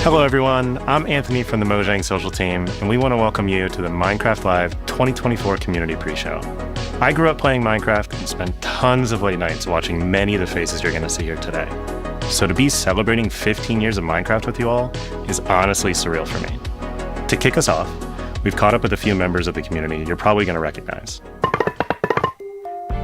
Hello everyone, I'm Anthony from the Mojang Social Team, and we want to welcome you to the Minecraft Live 2024 Community Pre-Show. I grew up playing Minecraft and spent tons of late nights watching many of the faces you're going to see here today. So to be celebrating 15 years of Minecraft with you all is honestly surreal for me. To kick us off, we've caught up with a few members of the community you're probably going to recognize.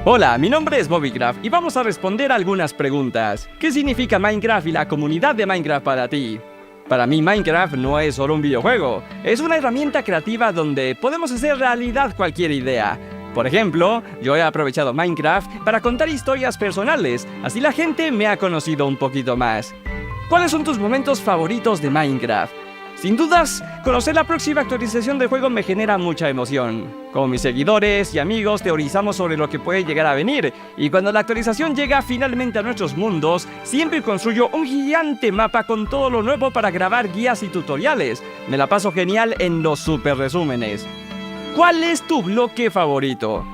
Hola, mi nombre es Mobygraph y vamos a responder algunas preguntas. ¿Qué significa Minecraft y la comunidad de Minecraft para ti? Para mí Minecraft no es solo un videojuego, es una herramienta creativa donde podemos hacer realidad cualquier idea. Por ejemplo, yo he aprovechado Minecraft para contar historias personales, así la gente me ha conocido un poquito más. ¿Cuáles son tus momentos favoritos de Minecraft? Sin dudas, conocer la próxima actualización del juego me genera mucha emoción. Con mis seguidores y amigos teorizamos sobre lo que puede llegar a venir, y cuando la actualización llega finalmente a nuestros mundos, siempre construyo un gigante mapa con todo lo nuevo para grabar guías y tutoriales. Me la paso genial en los super resúmenes. ¿Cuál es tu bloque favorito?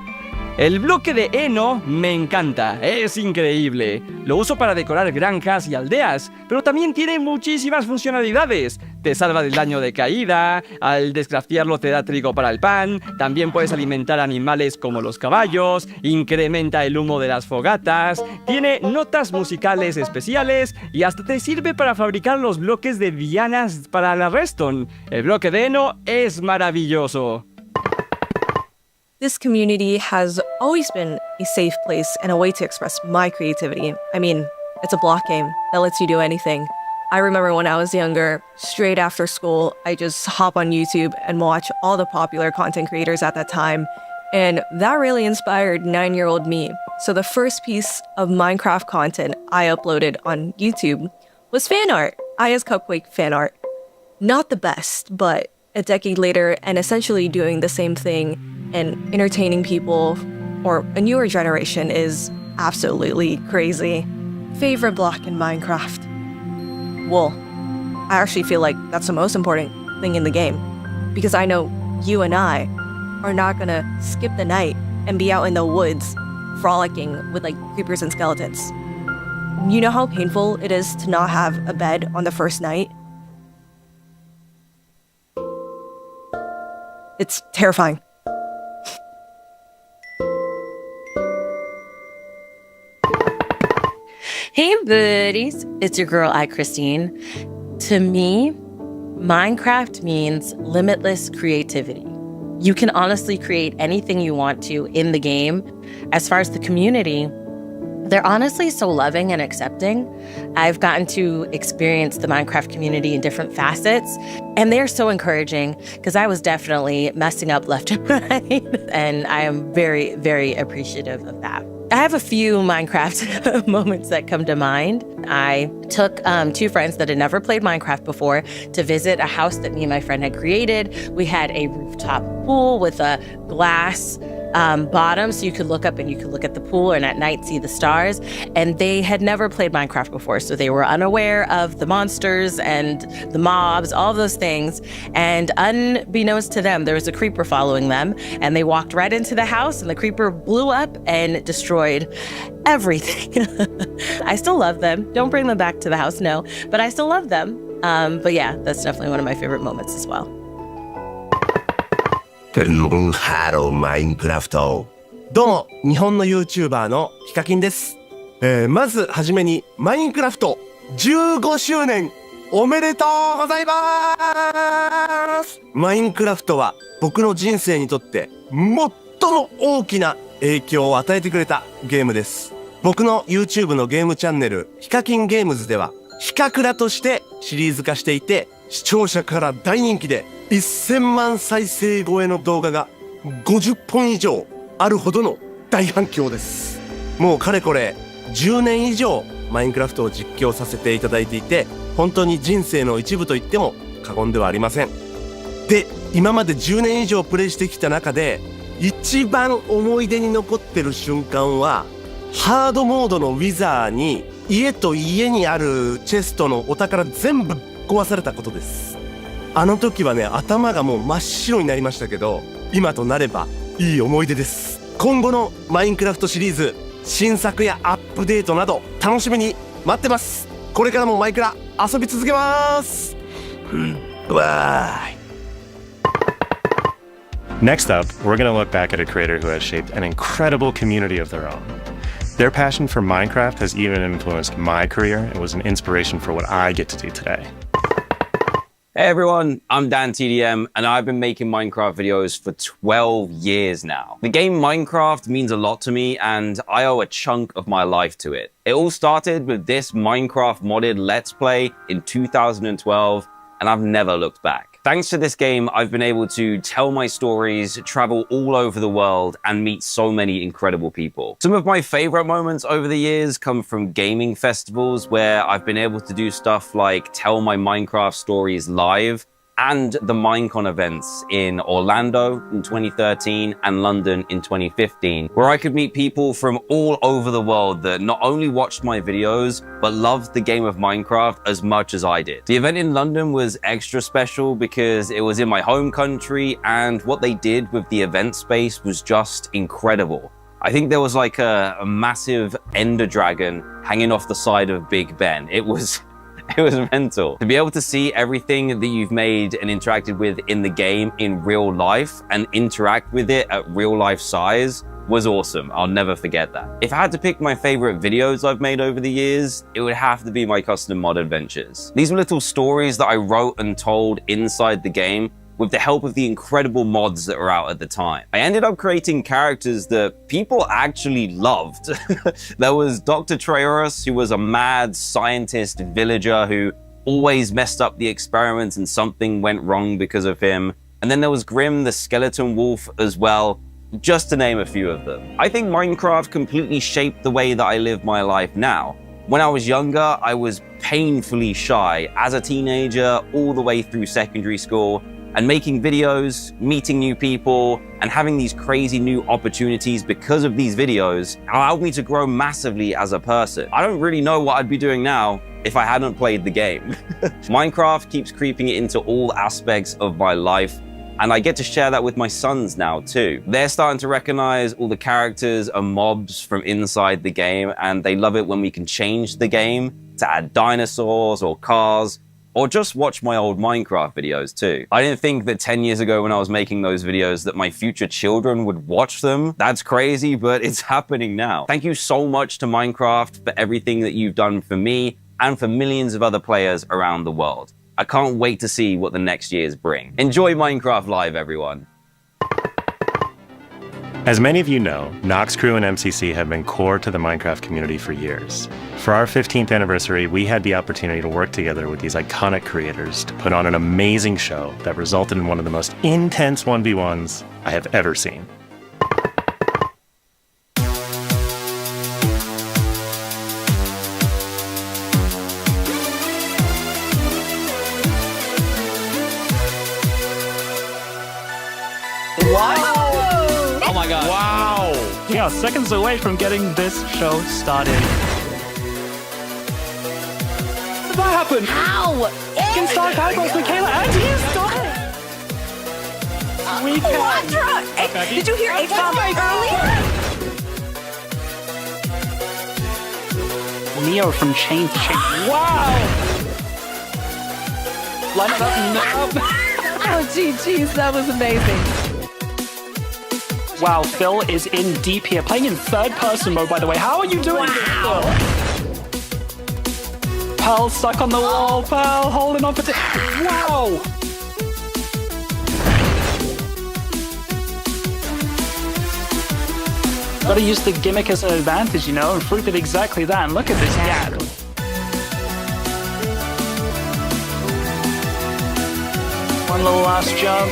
El bloque de heno me encanta, es increíble. Lo uso para decorar granjas y aldeas, pero también tiene muchísimas funcionalidades. Te salva del daño de caída, al descraftearlo te da trigo para el pan, también puedes alimentar animales como los caballos, incrementa el humo de las fogatas, tiene notas musicales especiales y hasta te sirve para fabricar los bloques de dianas para la redstone. El bloque de heno es maravilloso. This community has always been a safe place and a way to express my creativity. I mean, it's a block game that lets you do anything. I remember when I was younger, straight after school, I just hop on YouTube and watch all the popular content creators at that time. And that really inspired 9-year-old me. So the first piece of Minecraft content I uploaded on YouTube was fan art, Aya's Cupquake fan art. Not the best, but a decade later and essentially doing the same thing and entertaining people or a newer generation is absolutely crazy. Favorite block in Minecraft? Well, I actually feel like that's the most important thing in the game because I know you and I are not gonna skip the night and be out in the woods frolicking with like creepers and skeletons. You know how painful it is to not have a bed on the first night? It's terrifying. Hey, buddies. It's your girl, Christine. To me, Minecraft means limitless creativity. You can honestly create anything you want to in the game. As far as the community, they're honestly so loving and accepting. I've gotten to experience the Minecraft community in different facets, and they're so encouraging because I was definitely messing up left and right, and I am very, very appreciative of that. I have a few Minecraft moments that come to mind. I took two friends that had never played Minecraft before to visit a house that me and my friend had created. We had a rooftop pool with a glass bottom, so you could look up and you could look at the pool and at night see the stars. And they had never played Minecraft before, so they were unaware of the monsters and the mobs, all those things. And unbeknownst to them, there was a creeper following them, and they walked right into the house, and the creeper blew up and destroyed everything. I still love them. Don't bring them back to the house, no, but I still love them. But yeah, that's definitely one of my favorite moments as well. ハローマインクラフト。どうも、日本の YouTuber のヒカキンです。まずはじめに、マインクラフト15周年おめでとうございます。マインクラフトは僕の人生にとって最も大きな影響を与えてくれたゲームです。僕の YouTube のゲームチャンネル、ヒカキンゲームズでは、ヒカクラとしてシリーズ化していて、視聴者から大人気で、1000万再生超えの動画が50本以上あるほどの大反響です。もうかれこれ10年以上マインクラフトを実況させていただいていて、本当に人生の一部と言っても過言ではありません。で、今まで10年以上プレイしてきた中で一番思い出に残ってる瞬間は、ハードモードのウィザーに家と家にあるチェストのお宝全部壊されたことです。あの時はね、頭がもう真っ白になりましたけど、今となればいい思い出です。今後のマインクラフトシリーズ、新作やアップデートなど楽しみに待ってます。これからもマイクラ遊び続けます。わーい。Next up, we're going to look back at a creator who has shaped an incredible community of their own. Their passion for Minecraft has even influenced my career and was an inspiration for what I get to do today. Hey everyone, I'm Dan TDM, and I've been making Minecraft videos for 12 years now. The game Minecraft means a lot to me, and I owe a chunk of my life to it. It all started with this Minecraft modded Let's Play in 2012, and I've never looked back. Thanks to this game, I've been able to tell my stories, travel all over the world, and meet so many incredible people. Some of my favorite moments over the years come from gaming festivals where I've been able to do stuff like tell my Minecraft stories live, and the Minecon events in Orlando in 2013 and London in 2015, where I could meet people from all over the world that not only watched my videos, but loved the game of Minecraft as much as I did. The event in London was extra special because it was in my home country, and what they did with the event space was just incredible. I think there was like a massive Ender Dragon hanging off the side of Big Ben. It was mental. To be able to see everything that you've made and interacted with in the game in real life and interact with it at real life size was awesome. I'll never forget that. If I had to pick my favorite videos I've made over the years, it would have to be my custom mod adventures. These were little stories that I wrote and told inside the game with the help of the incredible mods that were out at the time. I ended up creating characters that people actually loved. There was Dr. Trayaurus, who was a mad scientist villager who always messed up the experiments and something went wrong because of him. And then there was Grim the skeleton wolf as well, just to name a few of them. I think Minecraft completely shaped the way that I live my life now. When I was younger, I was painfully shy as a teenager all the way through secondary school. And making videos, meeting new people, and having these crazy new opportunities because of these videos allowed me to grow massively as a person. I don't really know what I'd be doing now if I hadn't played the game. Minecraft keeps creeping into all aspects of my life, And I get to share that with my sons now too. They're starting to recognize all the characters and mobs from inside the game, and they love it when we can change the game to add dinosaurs or cars, or just watch my old Minecraft videos too. I didn't think that 10 years ago when I was making those videos that my future children would watch them. That's crazy, but it's happening now. Thank you so much to Minecraft for everything that you've done for me and for millions of other players around the world. I can't wait to see what the next years bring. Enjoy Minecraft Live, everyone. As many of you know, Nox Crew and MCC have been core to the Minecraft community for years. For our 15th anniversary, we had the opportunity to work together with these iconic creators to put on an amazing show that resulted in one of the most intense 1v1s I have ever seen. Oh my god. Wow! Yeah, seconds away from getting this show started. What happened? Ow! We can start eyeballs, Michaela, and he started! We can. Quadra! Did you hear A-Bomb earlier? Neo from Chain to Chain. Wow! Line it up. No. Oh, GG's, that was amazing. Wow, Phil is in deep here, playing in third-person mode, by the way. How are you doing this, Phil? Pearl stuck on the wall. Pearl holding on for... Wow! Gotta use the gimmick as an advantage, you know, and Fruit did exactly that. And look at this gap. One little last jump,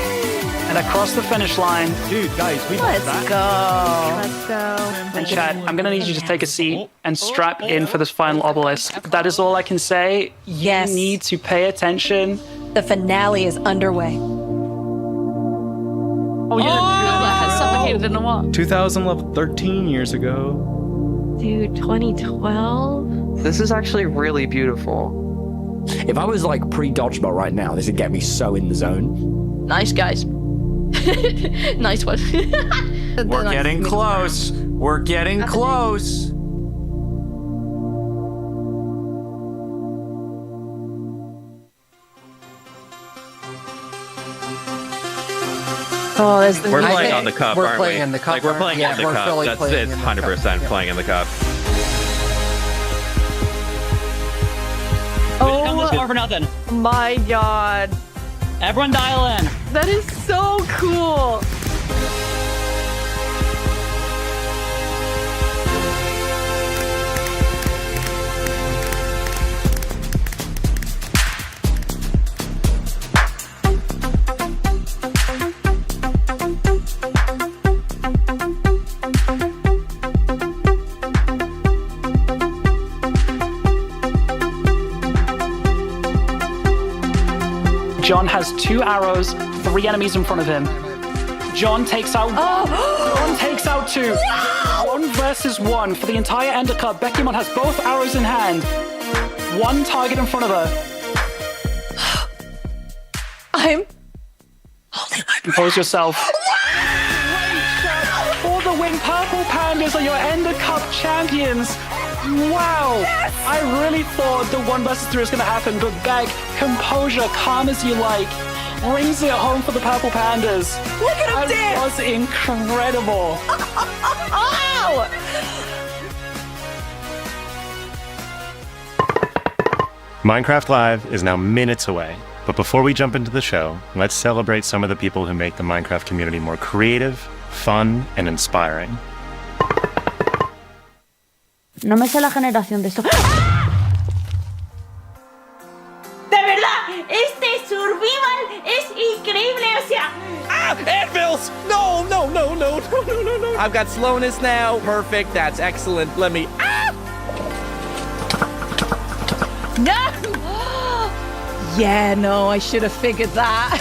and across the finish line. Dude, guys, we Let's go. Let's go. And chat, I'm gonna need you to take a seat and strap in for this final obelisk. That is all I can say. Yes. You need to pay attention. The finale is underway. Oh, yeah. Has suffocated in a wall. 13 years ago. Dude, 2012? This is actually really beautiful. If I was like pre-dodgeball right now, this would get me so in the zone. Nice, guys. Nice one. We're getting close. We're getting close. Oh, there's the We're music. playing on the cup, We're aren't playing we? in the cup, Like, we're aren't playing we? in the Yeah, we're cup. fully That's playing it's in the 100% cup. playing in the cup. Oh, Over for nothing. My God. Everyone dial in. That is so cool. John has 2 arrows, 3 enemies in front of him. John takes out 1. John takes out 2. 1 versus 1 for the entire Ender Cup. Beckymon has both arrows in hand. 1 target in front of her. I'm Compose yourself. For the win, Purple Pandas are your Ender Cup champions. Wow! I really thought the 1 versus 3 was going to happen, but Beck, composure, calm as you like, brings it home for the Purple Pandas. Look at him That dance! was incredible. Ow! Minecraft Live is now minutes away, but before we jump into the show, let's celebrate some of the people who make the Minecraft community more creative, fun, and inspiring. No me sé la generación de esto. De verdad, este survival es increíble, o sea. Anvils! No! I've got slowness now. Perfect. That's excellent. Let me. No! Yeah, no, I should have figured that.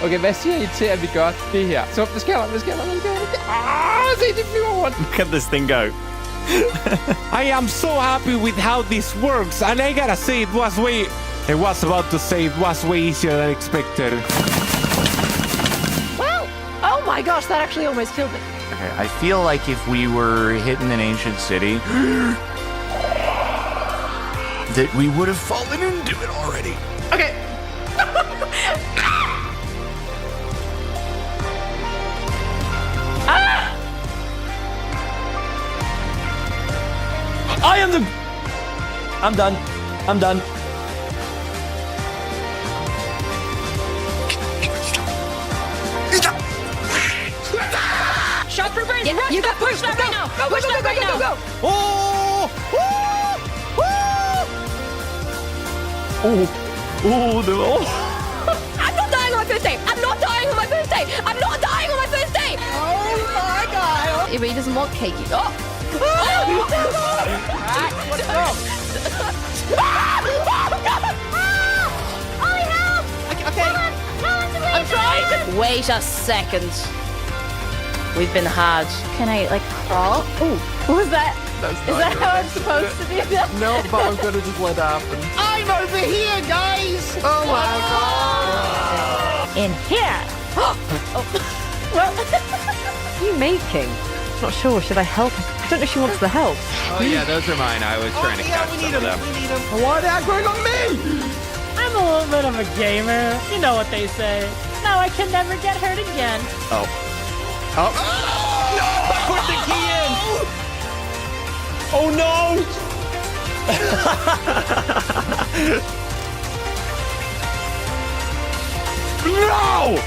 Okay, hvad siger I til, at vi gør det her? Så hvad sker der? Se, det flyver rundt. Look at this thing go. I am so happy with how this works, and I gotta say I was about to say it was way easier than expected. Well, oh my gosh, that actually almost killed me. Okay, I feel like if we were hitting an ancient city, that we would have fallen into it already. Okay. I'm done. Shot for brains. Yeah, you got push that right now. Push that right now. Oh! I'm not dying on my first day. I'm not dying on my first day. I'm not dying on my first day. Oh my god. He really doesn't want cake. Oh. Let's go. Ollie, help! Okay. I'm trying to... Wait a second. We've been hard. Can I, like, crawl? Ooh, what was that? Is that how I'm supposed to do that? No, but I'm gonna just let that happen. I'm over here, guys! Oh my god! In here. Oh. Well, what are you making? Not sure. Should I help? I don't know if she wants the help. Oh yeah, those are mine. I was trying to catch some of them. Why are they going on me? I'm a little bit of a gamer. You know what they say. Now I can never get hurt again. Oh. No! Put the key in! Oh no! No!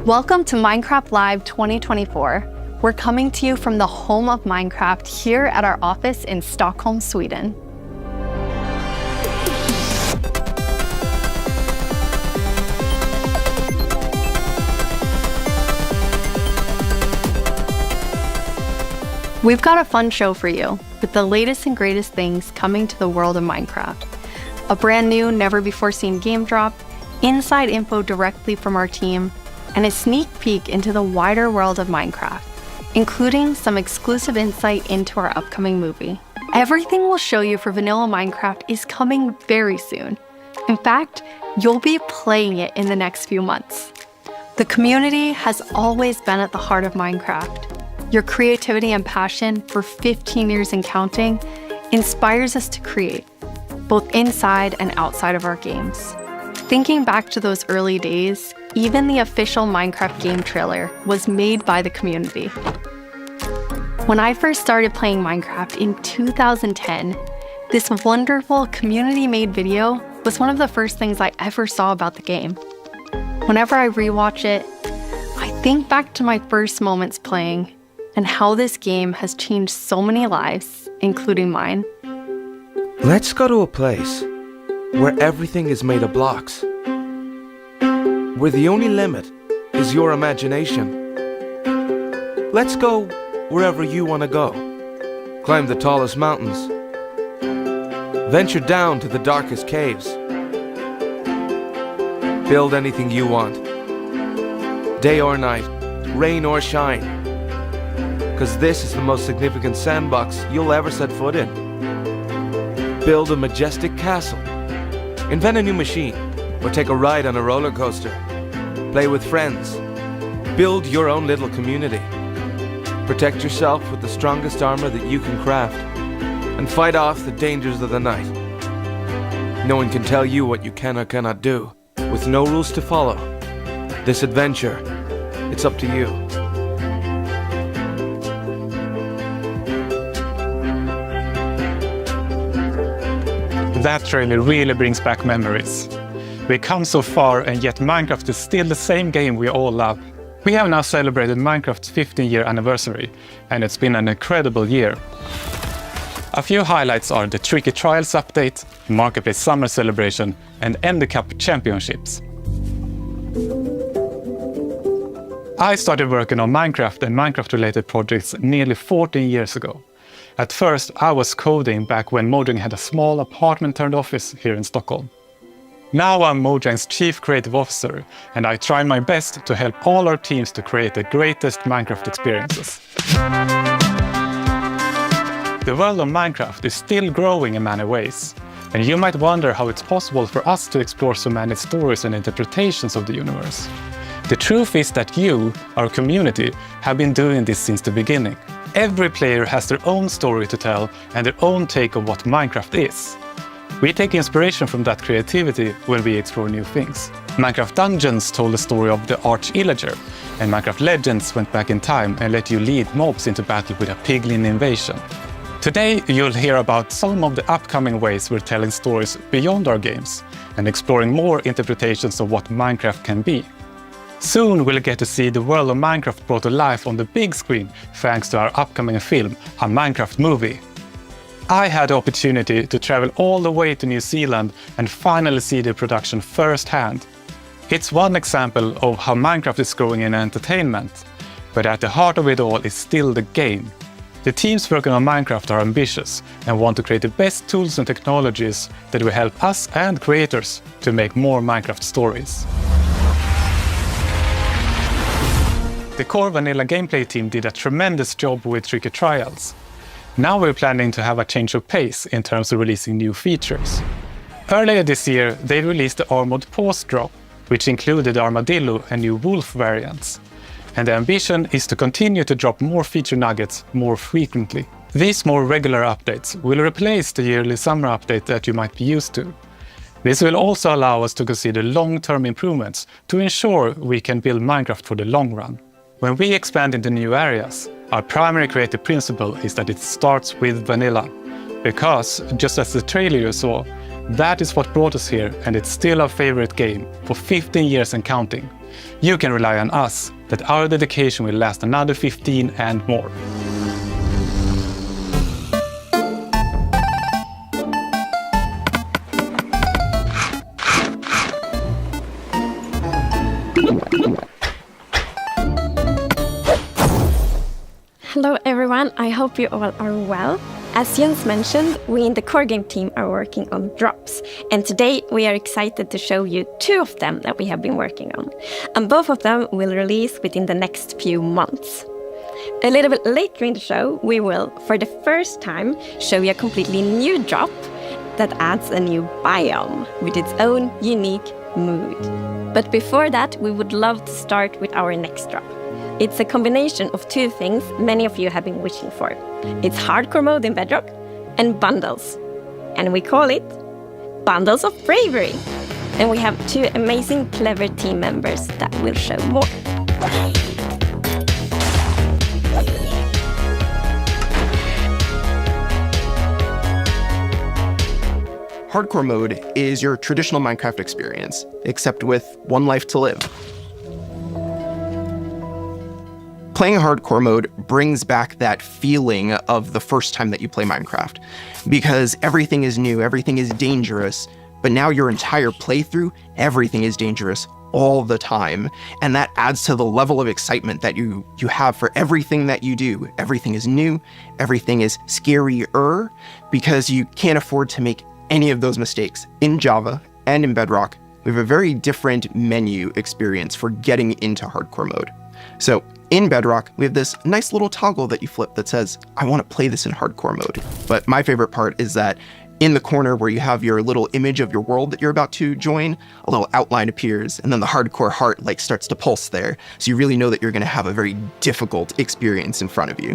Welcome to Minecraft Live 2024. We're coming to you from the home of Minecraft here at our office in Stockholm, Sweden. We've got a fun show for you with the latest and greatest things coming to the world of Minecraft. A brand new, never-before-seen game drop, inside info directly from our team, and a sneak peek into the wider world of Minecraft, including some exclusive insight into our upcoming movie. Everything we'll show you for vanilla Minecraft is coming very soon. In fact, you'll be playing it in the next few months. The community has always been at the heart of Minecraft. Your creativity and passion for 15 years and counting inspires us to create, both inside and outside of our games. Thinking back to those early days, even the official Minecraft game trailer was made by the community. When I first started playing Minecraft in 2010, this wonderful community-made video was one of the first things I ever saw about the game. Whenever I rewatch it, I think back to my first moments playing and how this game has changed so many lives, including mine. Let's go to a place where everything is made of blocks, where the only limit is your imagination. Let's go wherever you want to go. Climb the tallest mountains. Venture down to the darkest caves. Build anything you want. Day or night, rain or shine. Because this is the most significant sandbox you'll ever set foot in. Build a majestic castle. Invent a new machine, or take a ride on a roller coaster. Play with friends. Build your own little community. Protect yourself with the strongest armor that you can craft, and fight off the dangers of the night. No one can tell you what you can or cannot do, with no rules to follow. This adventure, it's up to you. That trailer really brings back memories. We've come so far, and yet Minecraft is still the same game we all love. We have now celebrated Minecraft's 15-year anniversary, and it's been an incredible year. A few highlights are the Tricky Trials update, Marketplace Summer Celebration, and Ender Cup Championships. I started working on Minecraft and Minecraft-related projects nearly 14 years ago. At first, I was coding back when Mojang had a small apartment-turned office here in Stockholm. Now I'm Mojang's Chief Creative Officer, and I try my best to help all our teams to create the greatest Minecraft experiences. The world of Minecraft is still growing in many ways, and you might wonder how it's possible for us to explore so many stories and interpretations of the universe. The truth is that you, our community, have been doing this since the beginning. Every player has their own story to tell and their own take on what Minecraft is. We take inspiration from that creativity when we explore new things. Minecraft Dungeons told the story of the Arch-Illager, and Minecraft Legends went back in time and let you lead mobs into battle with a piglin invasion. Today you'll hear about some of the upcoming ways we're telling stories beyond our games and exploring more interpretations of what Minecraft can be. Soon we'll get to see the world of Minecraft brought to life on the big screen thanks to our upcoming film, A Minecraft Movie. I had the opportunity to travel all the way to New Zealand and finally see the production firsthand. It's one example of how Minecraft is growing in entertainment, but at the heart of it all is still the game. The teams working on Minecraft are ambitious and want to create the best tools and technologies that will help us and creators to make more Minecraft stories. The core vanilla gameplay team did a tremendous job with Tricky Trials. Now we're planning to have a change of pace in terms of releasing new features. Earlier this year, they released the Armored Paws drop, which included Armadillo and new Wolf variants. And the ambition is to continue to drop more feature nuggets more frequently. These more regular updates will replace the yearly summer update that you might be used to. This will also allow us to consider long-term improvements to ensure we can build Minecraft for the long run. When we expand into new areas, our primary creative principle is that it starts with vanilla. Because, just as the trailer you saw, that is what brought us here, and it's still our favorite game for 15 years and counting. You can rely on us that our dedication will last another 15 and more. Hello everyone, I hope you all are well. As Jens mentioned, we in the core game team are working on drops, and today we are excited to show you 2 of them that we have been working on, and both of them will release within the next few months. A little bit later in the show, we will, for the first time, show you a completely new drop that adds a new biome with its own unique mood. But before that, we would love to start with our next drop. It's a combination of 2 things many of you have been wishing for. It's hardcore mode in Bedrock and bundles. And we call it Bundles of Bravery. And we have 2 amazing, clever team members that will show more. Hardcore mode is your traditional Minecraft experience, except with 1 life to live. Playing hardcore mode brings back that feeling of the first time that you play Minecraft, because everything is new, everything is dangerous, but now your entire playthrough, everything is dangerous all the time, and that adds to the level of excitement that you have for everything that you do. Everything is new, everything is scarier, because you can't afford to make any of those mistakes. In Java and in Bedrock, we have a very different menu experience for getting into hardcore mode. So in Bedrock, we have this nice little toggle that you flip that says, I want to play this in hardcore mode. But my favorite part is that In the corner where you have your little image of your world that you're about to join, a little outline appears, and then the hardcore heart like starts to pulse there. So you really know that you're going to have a very difficult experience in front of you.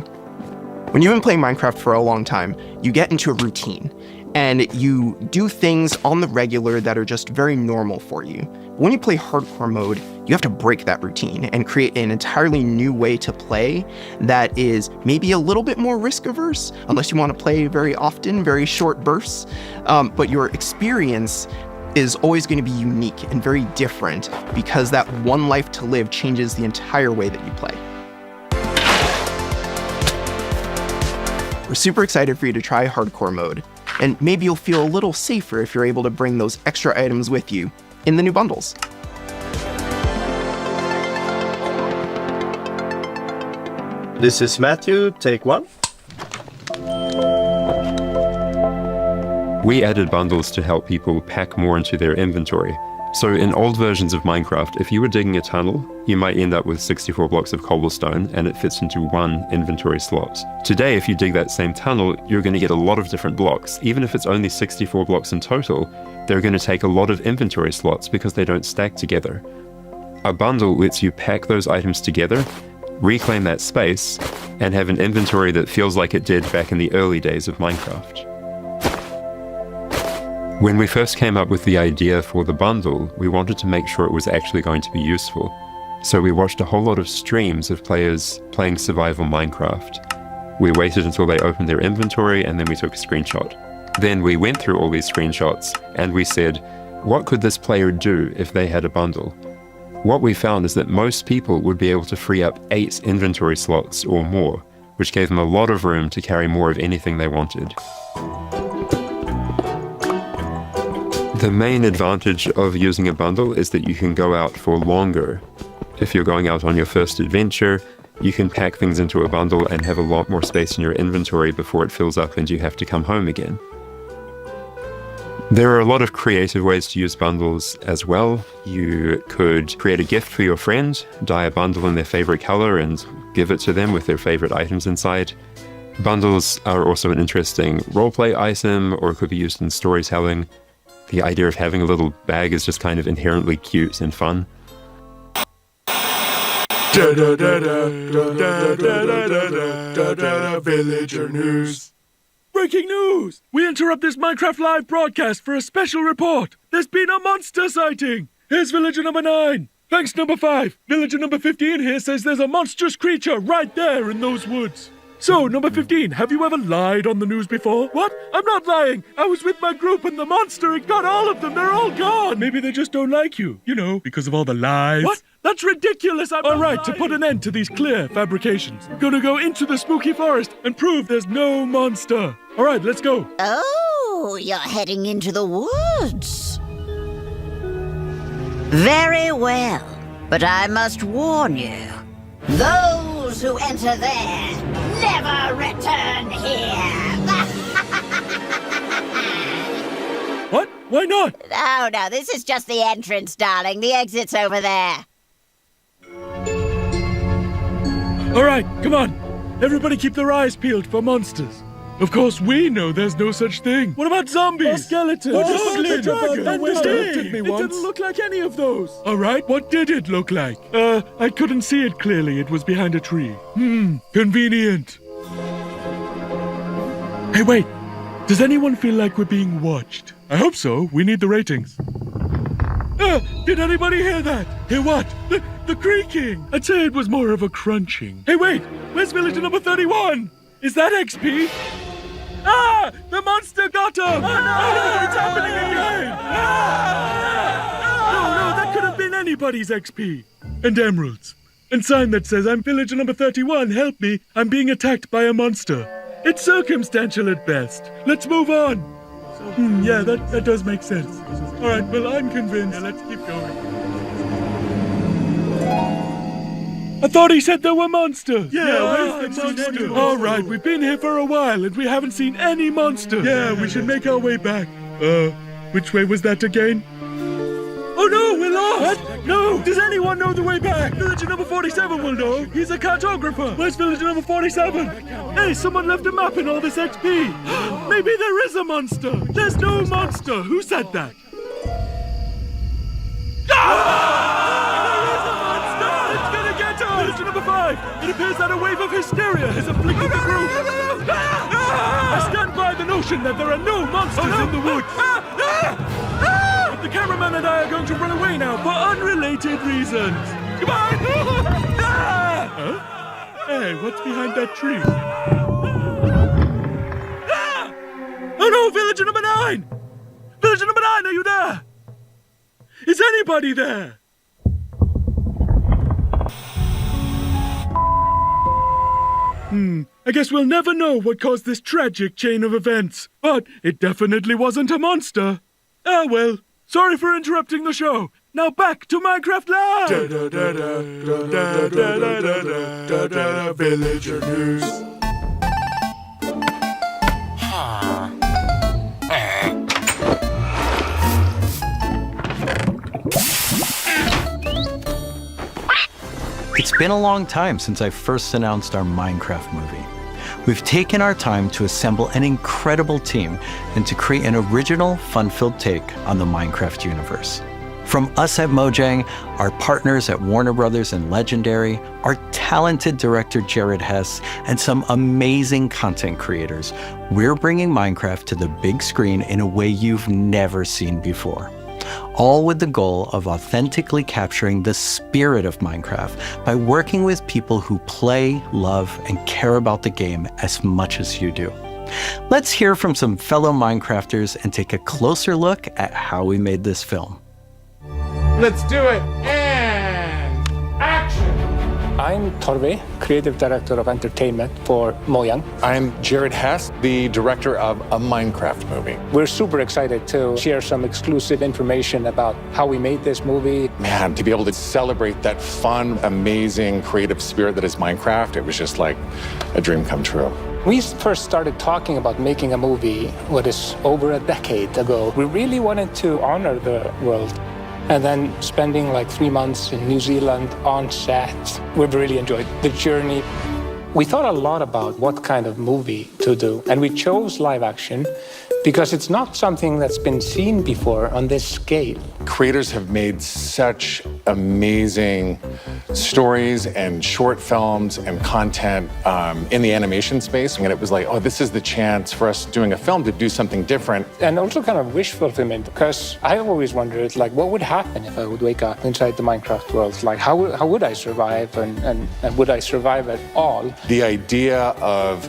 When you've been playing Minecraft for a long time, you get into a routine, and you do things on the regular that are just very normal for you. When you play hardcore mode, you have to break that routine and create an entirely new way to play that is maybe a little bit more risk averse, unless you want to play very often, very short bursts. But your experience is always going to be unique and very different because that one life to live changes the entire way that you play. We're super excited for you to try hardcore mode, and maybe you'll feel a little safer if you're able to bring those extra items with you in the new bundles. This is Matthew, take one. We added bundles to help people pack more into their inventory. So in old versions of Minecraft, if you were digging a tunnel, you might end up with 64 blocks of cobblestone and it fits into one inventory slot. Today, if you dig that same tunnel, you're going to get a lot of different blocks. Even if it's only 64 blocks in total, they're going to take a lot of inventory slots because they don't stack together. A bundle lets you pack those items together, reclaim that space, and have an inventory that feels like it did back in the early days of Minecraft. When we first came up with the idea for the bundle, we wanted to make sure it was actually going to be useful. So we watched a whole lot of streams of players playing survival Minecraft. We waited until they opened their inventory and then we took a screenshot. Then we went through all these screenshots and we said, what could this player do if they had a bundle? What we found is that most people would be able to free up 8 inventory slots or more, which gave them a lot of room to carry more of anything they wanted. The main advantage of using a bundle is that you can go out for longer. If you're going out on your first adventure, you can pack things into a bundle and have a lot more space in your inventory before it fills up and you have to come home again. There are a lot of creative ways to use bundles as well. You could create a gift for your friend, dye a bundle in their favorite color and give it to them with their favorite items inside. Bundles are also an interesting roleplay item or could be used in storytelling. The idea of having a little bag is just kind of inherently cute and fun. Villager news. Breaking news! We interrupt this Minecraft Live broadcast for a special report. There's been a monster sighting. Here's villager number 9. Thanks, number 5. Villager number 15 here says there's a monstrous creature right there in those woods. So, number 15, have you ever lied on the news before? What? I'm not lying. I was with my group and the monster, it got all of them. They're all gone. Maybe they just don't like you. You know, because of all the lies. What? That's ridiculous. All right, to put an end to these clear fabrications, we're gonna go into the spooky forest and prove there's no monster. All right, let's go. Oh, you're heading into the woods. Very well, but I must warn you. Those who enter there never return here. What? Why not? Oh, no, this is just the entrance, darling. The exit's over there. All right, come on. Everybody keep their eyes peeled for monsters. Of course, we know there's no such thing. What about zombies? Or skeletons? Or goblins? It didn't look like any of those. All right, what did it look like? I couldn't see it clearly. It was behind a tree. Convenient. Hey, wait. Does anyone feel like we're being watched? I hope so. We need the ratings. Did anybody hear that? Hear what? The creaking. I'd say it was more of a crunching. Hey, wait. Where's villager number 31? Is that XP? Ah! The monster got him! Oh, no, it's happening again! No, that could have been anybody's XP. And emeralds. And sign that says, I'm villager number 31, help me, I'm being attacked by a monster. It's circumstantial at best. Let's move on. Yeah, that does make sense. All right, well, I'm convinced. Yeah, let's keep going. I thought he said there were monsters. Yeah, where's the monster? All right, we've been here for a while and we haven't seen any monsters. Yeah, we should make our way back. Which way was that again? Oh no, we're lost! What? No! Does anyone know the way back? Villager number 47 will know. He's a cartographer. Where's villager number 47? Hey, someone left a map in all this XP. Maybe there is a monster. There's no monster. Who said that? Villager number 5! It appears that a wave of hysteria has afflicted the group! I stand by the notion that there are no monsters in the woods! But the cameraman and I are going to run away now for unrelated reasons! Goodbye! Huh? Hey, what's behind that tree? Oh no, villager number 9! Villager number 9, are you there? Is anybody there? I guess we'll never know what caused this tragic chain of events. But it definitely wasn't a monster. Ah well, sorry for interrupting the show. Now back to Minecraft Live! Villager news. It's been a long time since I first announced our Minecraft movie. We've taken our time to assemble an incredible team and to create an original, fun-filled take on the Minecraft universe. From us at Mojang, our partners at Warner Brothers and Legendary, our talented director Jared Hess, and some amazing content creators, we're bringing Minecraft to the big screen in a way you've never seen before. All with the goal of authentically capturing the spirit of Minecraft by working with people who play, love, and care about the game as much as you do. Let's hear from some fellow Minecrafters and take a closer look at how we made this film. Let's do it, and action! I'm Torve, Creative Director of Entertainment for Mojang. I'm Jared Hess, the director of a Minecraft movie. We're super excited to share some exclusive information about how we made this movie. Man, to be able to celebrate that fun, amazing, creative spirit that is Minecraft, it was just like a dream come true. We first started talking about making a movie, what is over a decade ago. We really wanted to honor the world. And then spending like 3 months in New Zealand on set, we've really enjoyed the journey. We thought a lot about what kind of movie to do, and we chose live action because it's not something that's been seen before on this scale. Creators have made such amazing stories and short films and content in the animation space, and it was like, oh, this is the chance for us doing a film to do something different. And also kind of wish fulfillment, because I always wondered, like, what would happen if I would wake up inside the Minecraft world? Like, how would I survive, and would I survive at all? The idea of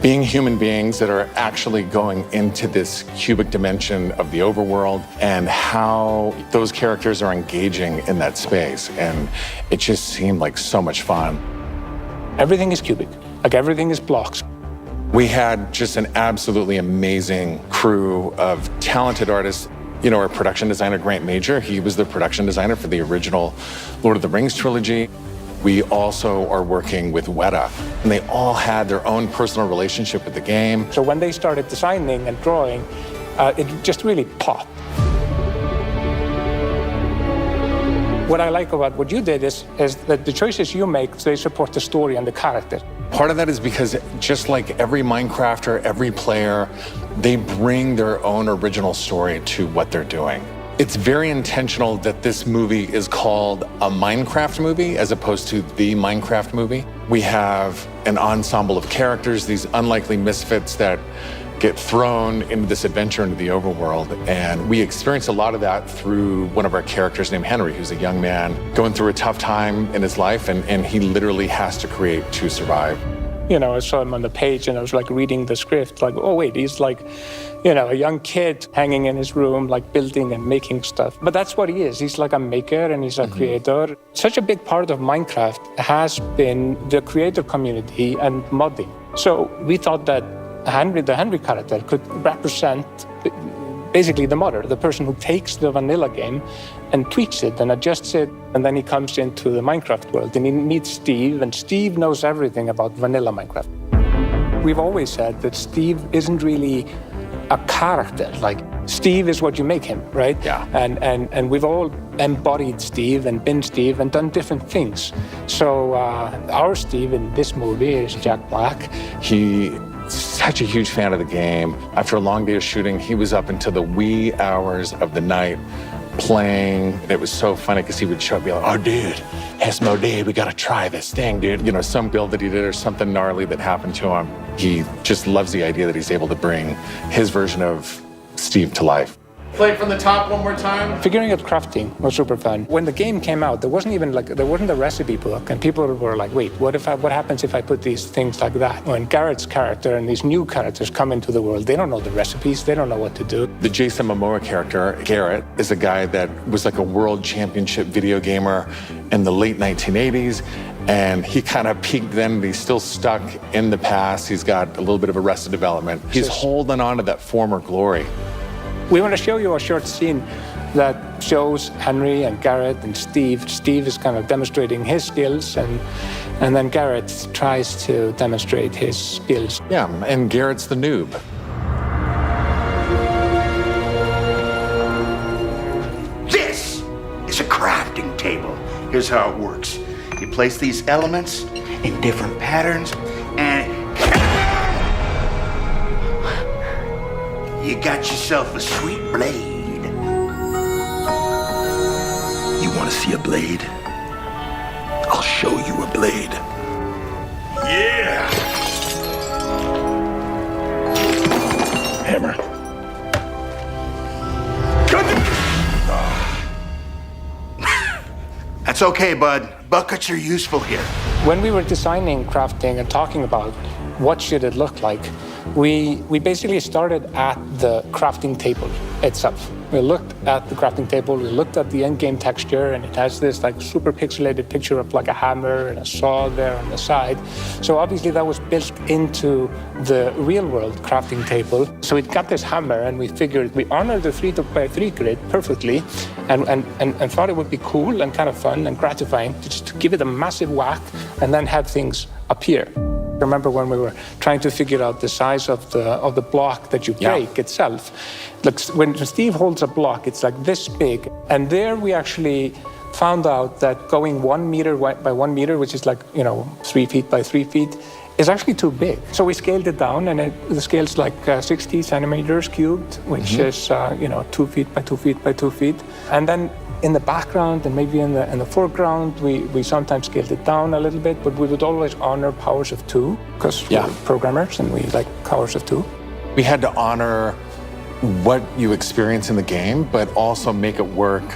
being human beings that are actually going into this cubic dimension of the overworld and how those characters are engaging in that space. And it just seemed like so much fun. Everything is cubic, like everything is blocks. We had just an absolutely amazing crew of talented artists. You know, our production designer, Grant Major, he was the production designer for the original Lord of the Rings trilogy. We also are working with Weta, and they all had their own personal relationship with the game. So when they started designing and drawing, it just really popped. What I like about what you did is that the choices you make, they support the story and the character. Part of that is because just like every Minecrafter, every player, they bring their own original story to what they're doing. It's very intentional that this movie is called a Minecraft movie as opposed to the Minecraft movie. We have an ensemble of characters, these unlikely misfits that get thrown into this adventure into the overworld. And we experience a lot of that through one of our characters named Henry, who's a young man going through a tough time in his life, and he literally has to create to survive. You know, I saw him on the page and I was like reading the script, like, oh wait, he's like, you know, a young kid hanging in his room, like building and making stuff. But that's what he is. He's like a maker and he's a creator. Such a big part of Minecraft has been the creator community and modding. So we thought that Henry, the Henry character, could represent basically the modder, the person who takes the vanilla game and tweaks it and adjusts it, and then he comes into the Minecraft world and he meets Steve, and Steve knows everything about vanilla Minecraft. We've always said that Steve isn't really a character. Like, Steve is what you make him, right? Yeah. And we've all embodied Steve and been Steve and done different things. So our Steve in this movie is Jack Black. He's such a huge fan of the game. After a long day of shooting, he was up until the wee hours of the night playing. It was so funny because he would show up and be like, oh, dude, Asmodee, we got to try this thing, dude. You know, some build that he did or something gnarly that happened to him. He just loves the idea that he's able to bring his version of Steve to life. Play it from the top one more time. Figuring out crafting was super fun. When the game came out, there wasn't a recipe book, and people were like, "Wait, what happens if I put these things like that?" When Garrett's character and these new characters come into the world, they don't know the recipes, they don't know what to do. The Jason Momoa character, Garrett, is a guy that was like a world championship video gamer in the late 1980s, and he kind of peaked then, but he's still stuck in the past. He's got a little bit of Arrested Development. He's holding on to that former glory. We want to show you a short scene that shows Henry and Garrett and Steve. Steve is kind of demonstrating his skills, and then Garrett tries to demonstrate his skills. Yeah, and Garrett's the noob. This is a crafting table. Here's how it works. You place these elements in different patterns, and you got yourself a sweet blade. You want to see a blade? I'll show you a blade. Yeah! Hammer. That's okay, bud. Buckets are useful here. When we were designing crafting and talking about what should it look like, we basically started at the crafting table itself. We looked at the crafting table, we looked at the end-game texture, and it has this like super pixelated picture of like a hammer and a saw there on the side. So obviously that was built into the real-world crafting table. So it got this hammer, and we figured we honored the 3x3 grid perfectly, and thought it would be cool and kind of fun and gratifying just to give it a massive whack and then have things appear. Remember when we were trying to figure out the size of the block that you break itself? Look, when Steve holds a block, it's like this big. And there we actually found out that going 1 meter by 1 meter, which is like, 3 feet by 3 feet, is actually too big. So we scaled it down, and the scale's like 60 centimeters cubed, which is 2 feet by 2 feet by 2 feet. And then in the background and maybe in the foreground, we sometimes scaled it down a little bit, but we would always honor powers of 2 because we're programmers and we like powers of 2. We had to honor what you experience in the game, but also make it work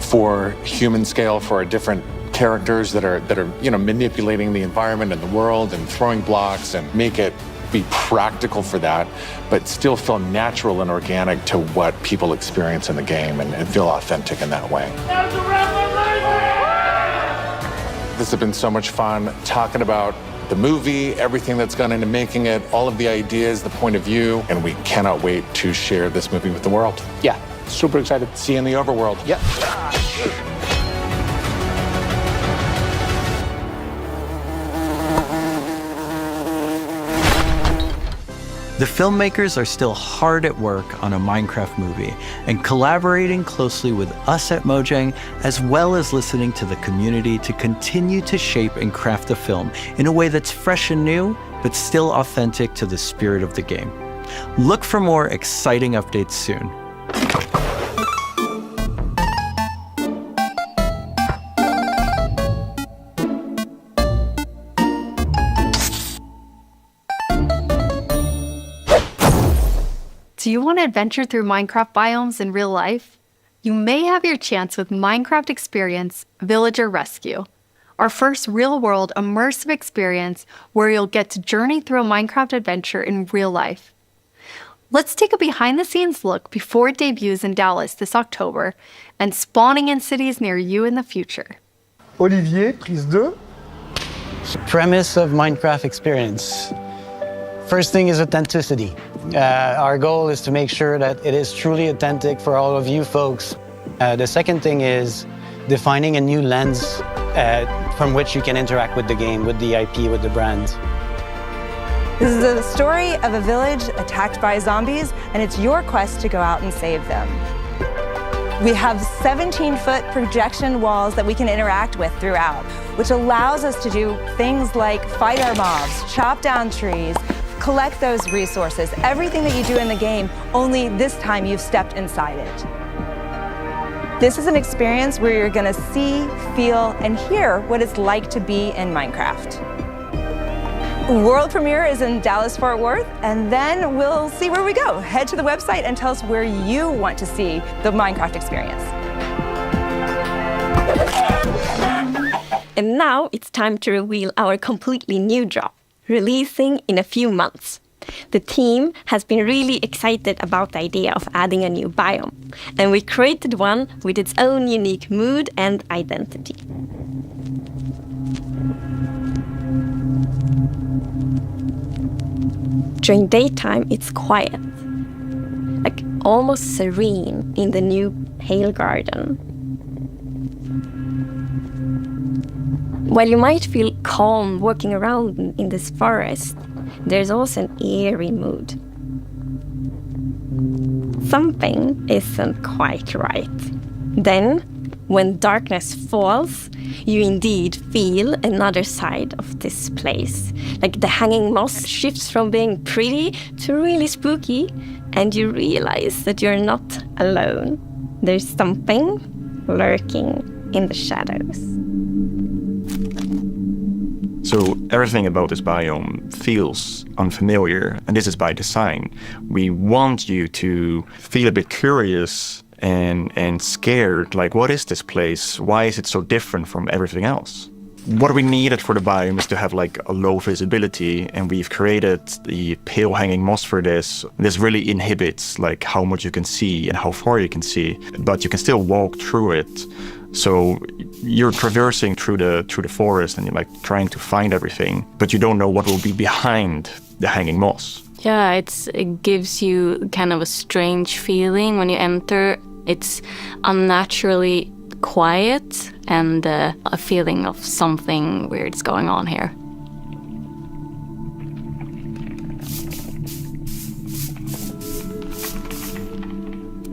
for human scale for our different characters that are manipulating the environment and the world and throwing blocks, and make it be practical for that, but still feel natural and organic to what people experience in the game and feel authentic in that way. This has been so much fun talking about the movie, everything that's gone into making it, all of the ideas, the point of view, and we cannot wait to share this movie with the world. Yeah, super excited. See you in the overworld. Yeah. The filmmakers are still hard at work on a Minecraft movie and collaborating closely with us at Mojang, as well as listening to the community to continue to shape and craft the film in a way that's fresh and new, but still authentic to the spirit of the game. Look for more exciting updates soon. Do you want to adventure through Minecraft biomes in real life? You may have your chance with Minecraft Experience Villager Rescue, our first real-world immersive experience where you'll get to journey through a Minecraft adventure in real life. Let's take a behind-the-scenes look before it debuts in Dallas this October and spawning in cities near you in the future. Olivier, prise 2. Premise of Minecraft Experience. First thing is authenticity. Our goal is to make sure that it is truly authentic for all of you folks. The second thing is defining a new lens from which you can interact with the game, with the IP, with the brand. This is the story of a village attacked by zombies, and it's your quest to go out and save them. We have 17-foot projection walls that we can interact with throughout, which allows us to do things like fight our mobs, chop down trees, collect those resources, everything that you do in the game, only this time you've stepped inside it. This is an experience where you're gonna see, feel, and hear what it's like to be in Minecraft. World premiere is in Dallas-Fort Worth, and then we'll see where we go. Head to the website and tell us where you want to see the Minecraft experience. And now it's time to reveal our completely new drop, releasing in a few months. The team has been really excited about the idea of adding a new biome, and we created one with its own unique mood and identity. During daytime, it's quiet, like almost serene in the new Pale Garden. While you might feel calm walking around in this forest, there's also an eerie mood. Something isn't quite right. Then, when darkness falls, you indeed feel another side of this place. Like the hanging moss shifts from being pretty to really spooky, and you realize that you're not alone. There's something lurking in the shadows. So everything about this biome feels unfamiliar, and this is by design. We want you to feel a bit curious and scared, like, what is this place? Why is it so different from everything else? What we needed for the biome is to have like a low visibility, and we've created the pale hanging moss for this. This really inhibits like how much you can see and how far you can see, but you can still walk through it. So you're traversing through the forest and you're like trying to find everything, but you don't know what will be behind the hanging moss. Yeah, it gives you kind of a strange feeling when you enter. It's unnaturally quiet and a feeling of something weird's going on here.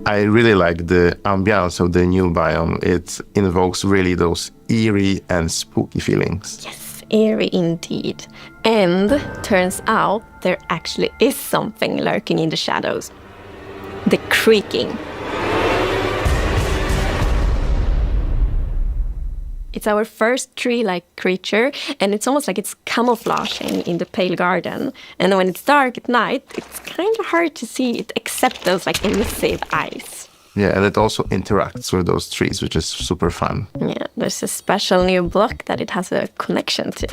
I really like the ambiance of the new biome. It invokes really those eerie and spooky feelings. Yes, eerie indeed. And turns out there actually is something lurking in the shadows. The creaking. It's our first tree-like creature, and it's almost like it's camouflaging in the Pale Garden. And when it's dark at night, it's kind of hard to see it except those like elusive eyes. Yeah, and it also interacts with those trees, which is super fun. Yeah, there's a special new block that it has a connection to.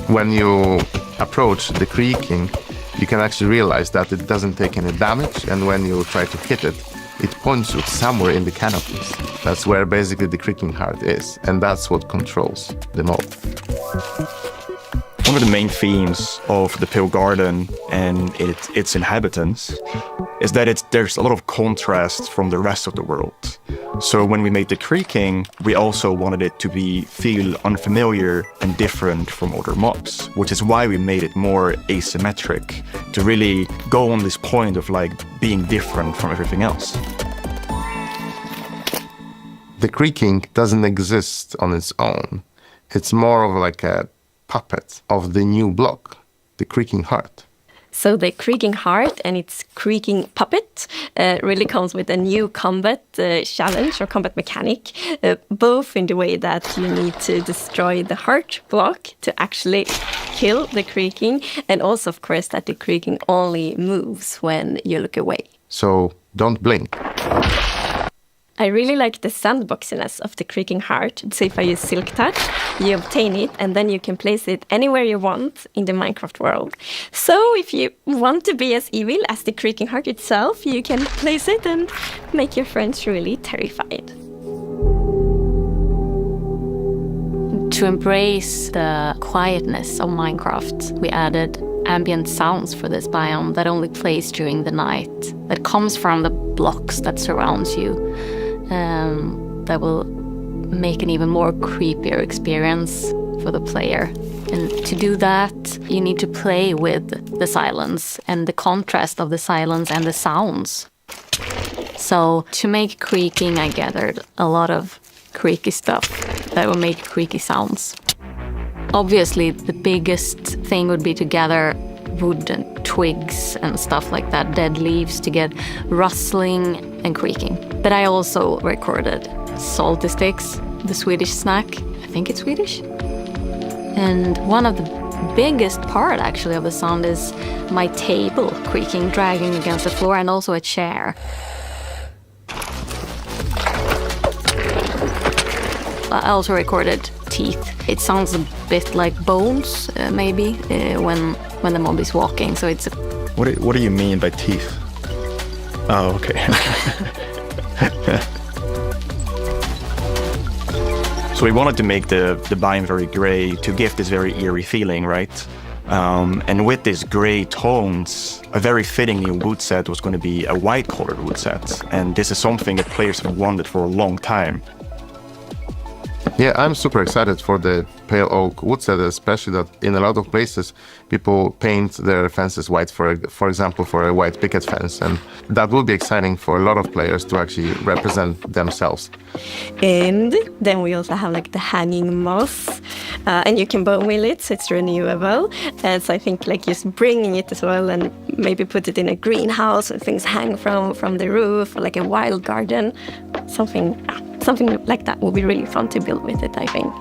When you approach the creaking, you can actually realize that it doesn't take any damage, and when you try to hit it, it points you somewhere in the canopies. That's where basically the creaking heart is, and that's what controls the mob. One of the main themes of the Pale Garden and its inhabitants is that there's a lot of contrast from the rest of the world. So when we made the creaking, we also wanted it to feel unfamiliar and different from other mobs, which is why we made it more asymmetric, to really go on this point of like being different from everything else. The creaking doesn't exist on its own. It's more of like a puppet of the new block, the creaking heart. So the creaking heart and its creaking puppet really comes with a new combat challenge or combat mechanic, both in the way that you need to destroy the heart block to actually kill the creaking, and also, of course, that the creaking only moves when you look away. So don't blink. I really like the sandboxiness of the creaking heart. So if I use Silk Touch, you obtain it, and then you can place it anywhere you want in the Minecraft world. So if you want to be as evil as the creaking heart itself, you can place it and make your friends really terrified. To embrace the quietness of Minecraft, we added ambient sounds for this biome that only plays during the night, that comes from the blocks that surrounds you. That will make an even more creepier experience for the player. And to do that, you need to play with the silence and the contrast of the silence and the sounds. So to make creaking, I gathered a lot of creaky stuff that would make creaky sounds. Obviously, the biggest thing would be to gather wood and twigs and stuff like that, dead leaves, to get rustling and creaking. But I also recorded salty sticks, the Swedish snack. I think it's Swedish. And one of the biggest part actually of the sound is my table creaking, dragging against the floor, and also a chair. I also recorded teeth. It sounds a bit like bones, maybe, when the mob is walking. So it's. What do you mean by teeth? Oh, okay. So we wanted to make the biome very gray to give this very eerie feeling, right? And with these gray tones, a very fitting new wood set was going to be a white-colored wood set. And this is something that players have wanted for a long time. Yeah, I'm super excited for the pale oak wood set, especially that in a lot of places people paint their fences white, for example, for a white picket fence. And that will be exciting for a lot of players to actually represent themselves. And then we also have like the hanging moss, and you can bone wheel it, so it's renewable. So I think like just bringing it as well and maybe put it in a greenhouse where things hang from the roof, or like a wild garden, something like that will be really fun to build with it, I think.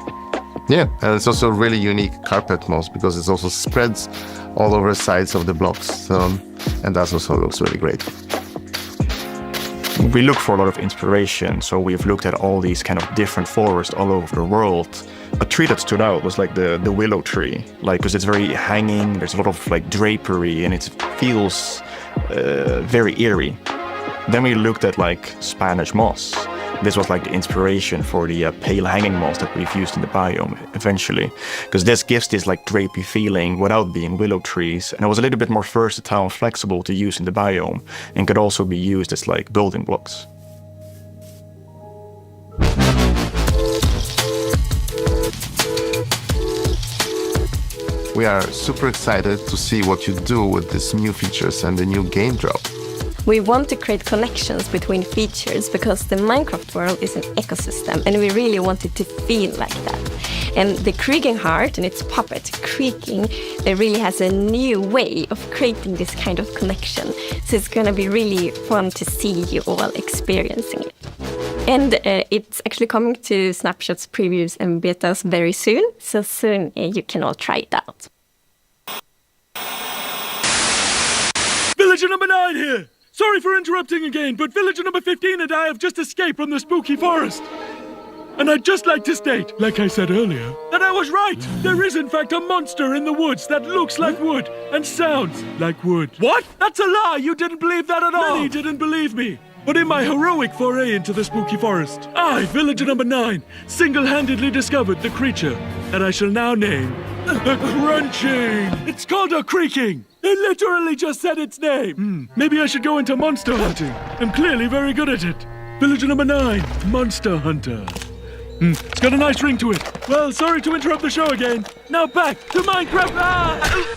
Yeah, and it's also a really unique carpet moss because it also spreads all over the sides of the blocks, and that also looks really great. We look for a lot of inspiration, so we've looked at all these kind of different forests all over the world. A tree that stood out was like the willow tree, like because it's very hanging, there's a lot of like drapery, and it feels very eerie. Then we looked at like Spanish moss. This was like the inspiration for the pale hanging moss that we've used in the biome eventually, because this gives this like drapey feeling without being willow trees, and it was a little bit more versatile and flexible to use in the biome, and could also be used as like building blocks. We are super excited to see what you do with these new features and the new game drop. We want to create connections between features because the Minecraft world is an ecosystem and we really want it to feel like that. And the Creaking Heart and its puppet, Creaking, it really has a new way of creating this kind of connection. So it's going to be really fun to see you all experiencing it. And it's actually coming to Snapshots, previews and betas very soon. So soon you can all try it out. Villager number 9 here! Sorry for interrupting again, but villager number 15 and I have just escaped from the spooky forest. And I'd just like to state, like I said earlier, that I was right. There is in fact a monster in the woods that looks like wood and sounds like wood. What? That's a lie! You didn't believe that at all! Many didn't believe me. But in my heroic foray into the spooky forest, I, villager number 9, single-handedly discovered the creature that I shall now name the Crunching. It's called a Creaking. It literally just said its name. Maybe I should go into monster hunting. I'm clearly very good at it. Villager number 9, Monster Hunter. It's got a nice ring to it. Well, sorry to interrupt the show again. Now back to Minecraft.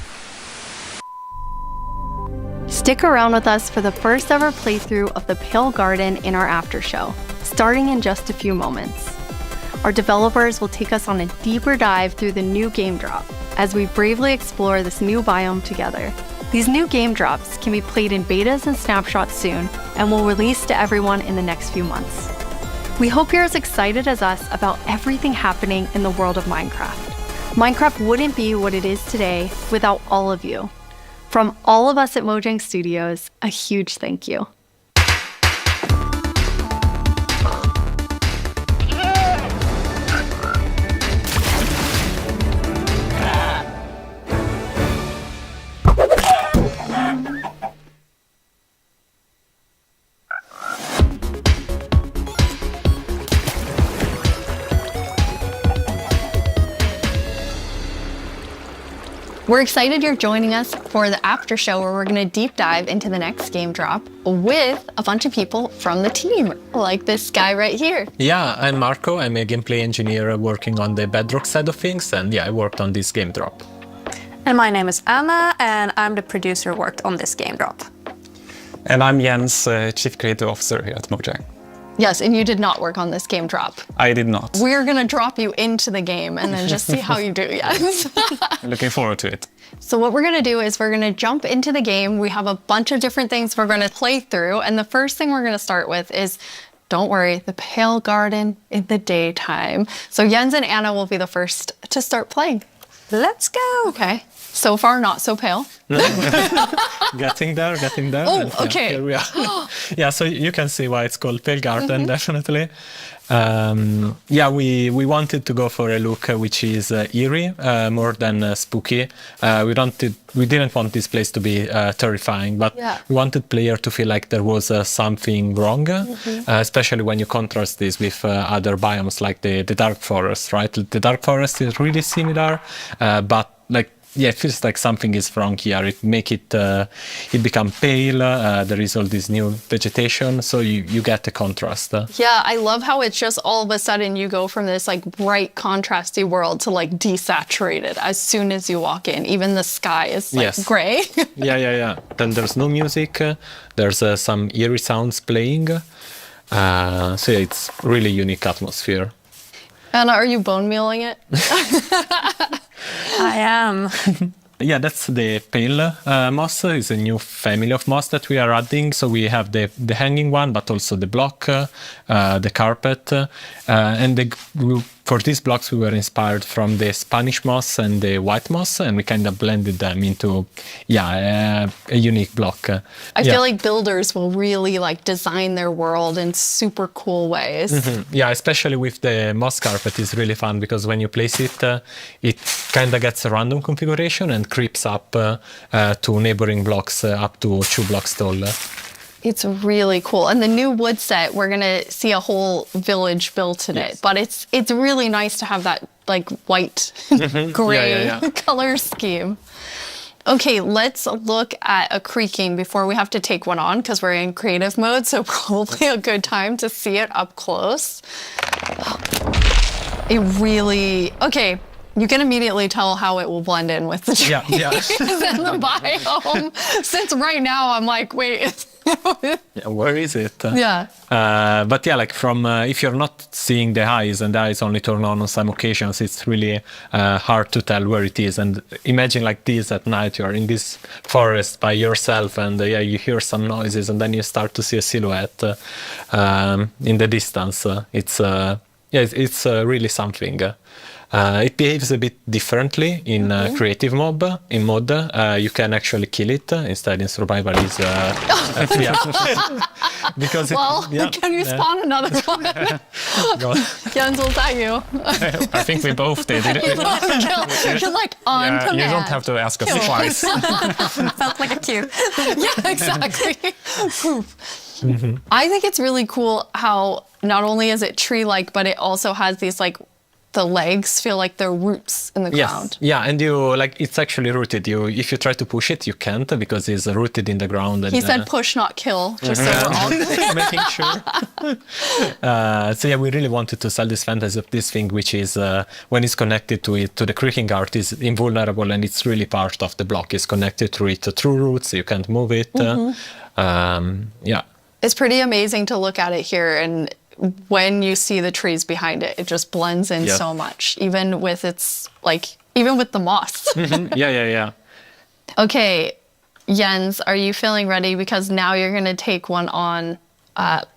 Stick around with us for the first ever playthrough of the Pale Garden in our after show, starting in just a few moments. Our developers will take us on a deeper dive through the new game drop as we bravely explore this new biome together. These new game drops can be played in betas and snapshots soon and will release to everyone in the next few months. We hope you're as excited as us about everything happening in the world of Minecraft. Minecraft wouldn't be what it is today without all of you. From all of us at Mojang Studios, a huge thank you. We're excited you're joining us for the after show where we're going to deep dive into the next game drop with a bunch of people from the team, like this guy right here. Yeah, I'm Marco. I'm a gameplay engineer working on the Bedrock side of things, and yeah, I worked on this game drop. And my name is Anna, and I'm the producer who worked on this game drop. And I'm Jens, Chief Creative Officer here at Mojang. Yes, and you did not work on this game drop. I did not. We're going to drop you into the game and then just see how you do, yes. Looking forward to it. So what we're going to do is we're going to jump into the game. We have a bunch of different things we're going to play through. And the first thing we're going to start with is, don't worry, the Pale Garden in the daytime. So Jens and Anna will be the first to start playing. Let's go. Okay. So far, not so pale. Getting there. Oh, okay. Here we are. Yeah, so you can see why it's called Pale Garden, definitely. Yeah, we wanted to go for a look which is eerie, more than spooky. We didn't want this place to be terrifying, but we wanted player to feel like there was something wrong, especially when you contrast this with other biomes like the Dark Forest, right? The Dark Forest is really similar, but like, yeah, it feels like something is wrong here. It make it become pale. There is all this new vegetation, so you get the contrast. Yeah, I love how it's just all of a sudden you go from this like bright, contrasty world to like desaturated as soon as you walk in. Even the sky is like gray. Yeah. Then there's no music. There's some eerie sounds playing. So yeah, it's really unique atmosphere. Anna, are you bone mealing it? I am. Yeah, that's the pale moss. It's a new family of moss that we are adding. So we have the hanging one, but also the block, the carpet, and for these blocks we were inspired from the Spanish moss and the white moss, and we kind of blended them into a unique block. I feel like builders will really like design their world in super cool ways. Yeah, especially with the moss carpet is really fun because when you place it, it kind of gets a random configuration and creeps up to neighboring blocks up to 2 blocks tall. It's really cool. And the new wood set, we're going to see a whole village built in it. But it's really nice to have that like white, gray color scheme. Okay, let's look at a creaking before we have to take one on because we're in creative mode. So probably a good time to see it up close. It really, okay. You can immediately tell how it will blend in with the trees and the biome. Since right now I'm like, wait. Where is it? Yeah. But yeah, like from if you're not seeing the eyes and the eyes only turn on some occasions, it's really hard to tell where it is. And imagine like this at night, you're in this forest by yourself, and you hear some noises, and then you start to see a silhouette in the distance. It's really something. It behaves a bit differently in creative mode. In mod, you can actually kill it. Instead, in survival, is because can you spawn another one? Jens, was that you? I think we both did. You're like on command. You don't have to ask us twice. Felt like a cue. Yeah, exactly. I think it's really cool how not only is it tree-like, but it also has these like the legs feel like they're roots in the ground. Yeah, and you like it's actually rooted. If you try to push it, you can't because it's rooted in the ground. And, he said push, not kill, just so we're all making sure. So yeah, we really wanted to sell this fantasy of this thing, which is when it's connected to the creaking art, is invulnerable, and it's really part of the block. It's connected to it through roots. You can't move it. It's pretty amazing to look at it here, and when you see the trees behind it, it just blends in so much, even with the moss. Yeah. Okay, Jens, are you feeling ready? Because now you're going to take one on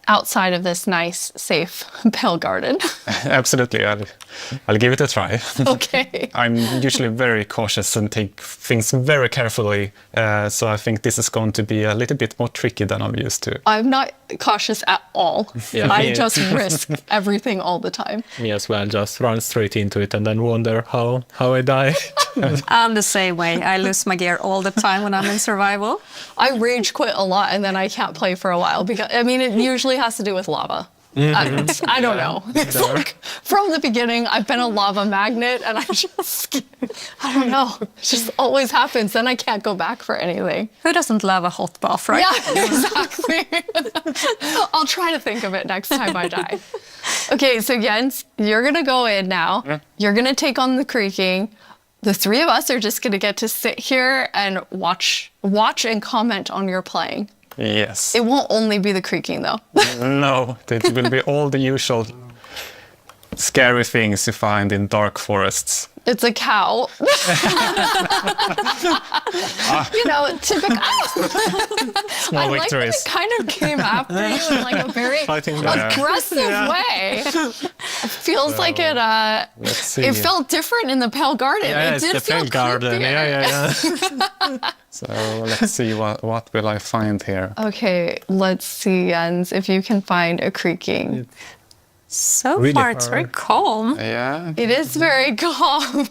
outside of this nice, safe Pale Garden. Absolutely. I'll give it a try. Okay. I'm usually very cautious and take things very carefully. So I think this is going to be a little bit more tricky than I'm used to. I'm not cautious at all. I just risk everything all the time. Me as well. Just run straight into it and then wonder how I die. I'm the same way. I lose my gear all the time when I'm in survival. I rage quit a lot and then I can't play for a while because, I mean, it usually has to do with lava. I don't know. It's like, from the beginning, I've been a lava magnet, and I don't know. It just always happens. Then I can't go back for anything. Who doesn't love a hot bath, right? Yeah, exactly. I'll try to think of it next time I die. Okay, so Jens, you're going to go in now. You're going to take on the creaking. The three of us are just going to get to sit here and watch and comment on your playing. Yes. It won't only be the creaking, though. No, it will be all the usual scary things you find in dark forests. It's a cow. You know, typical. Small I like that victories. it kind of came after you in like a very aggressive way. It feels like it. Let's see. It felt different in the Pale Garden. Yeah, it it's did the feel Pale Garden. creepier. Yeah. So let's see what will I find here. Okay, let's see, Jens, if you can find a creaking. So Really far, it's far. very calm. Yeah. It is very calm.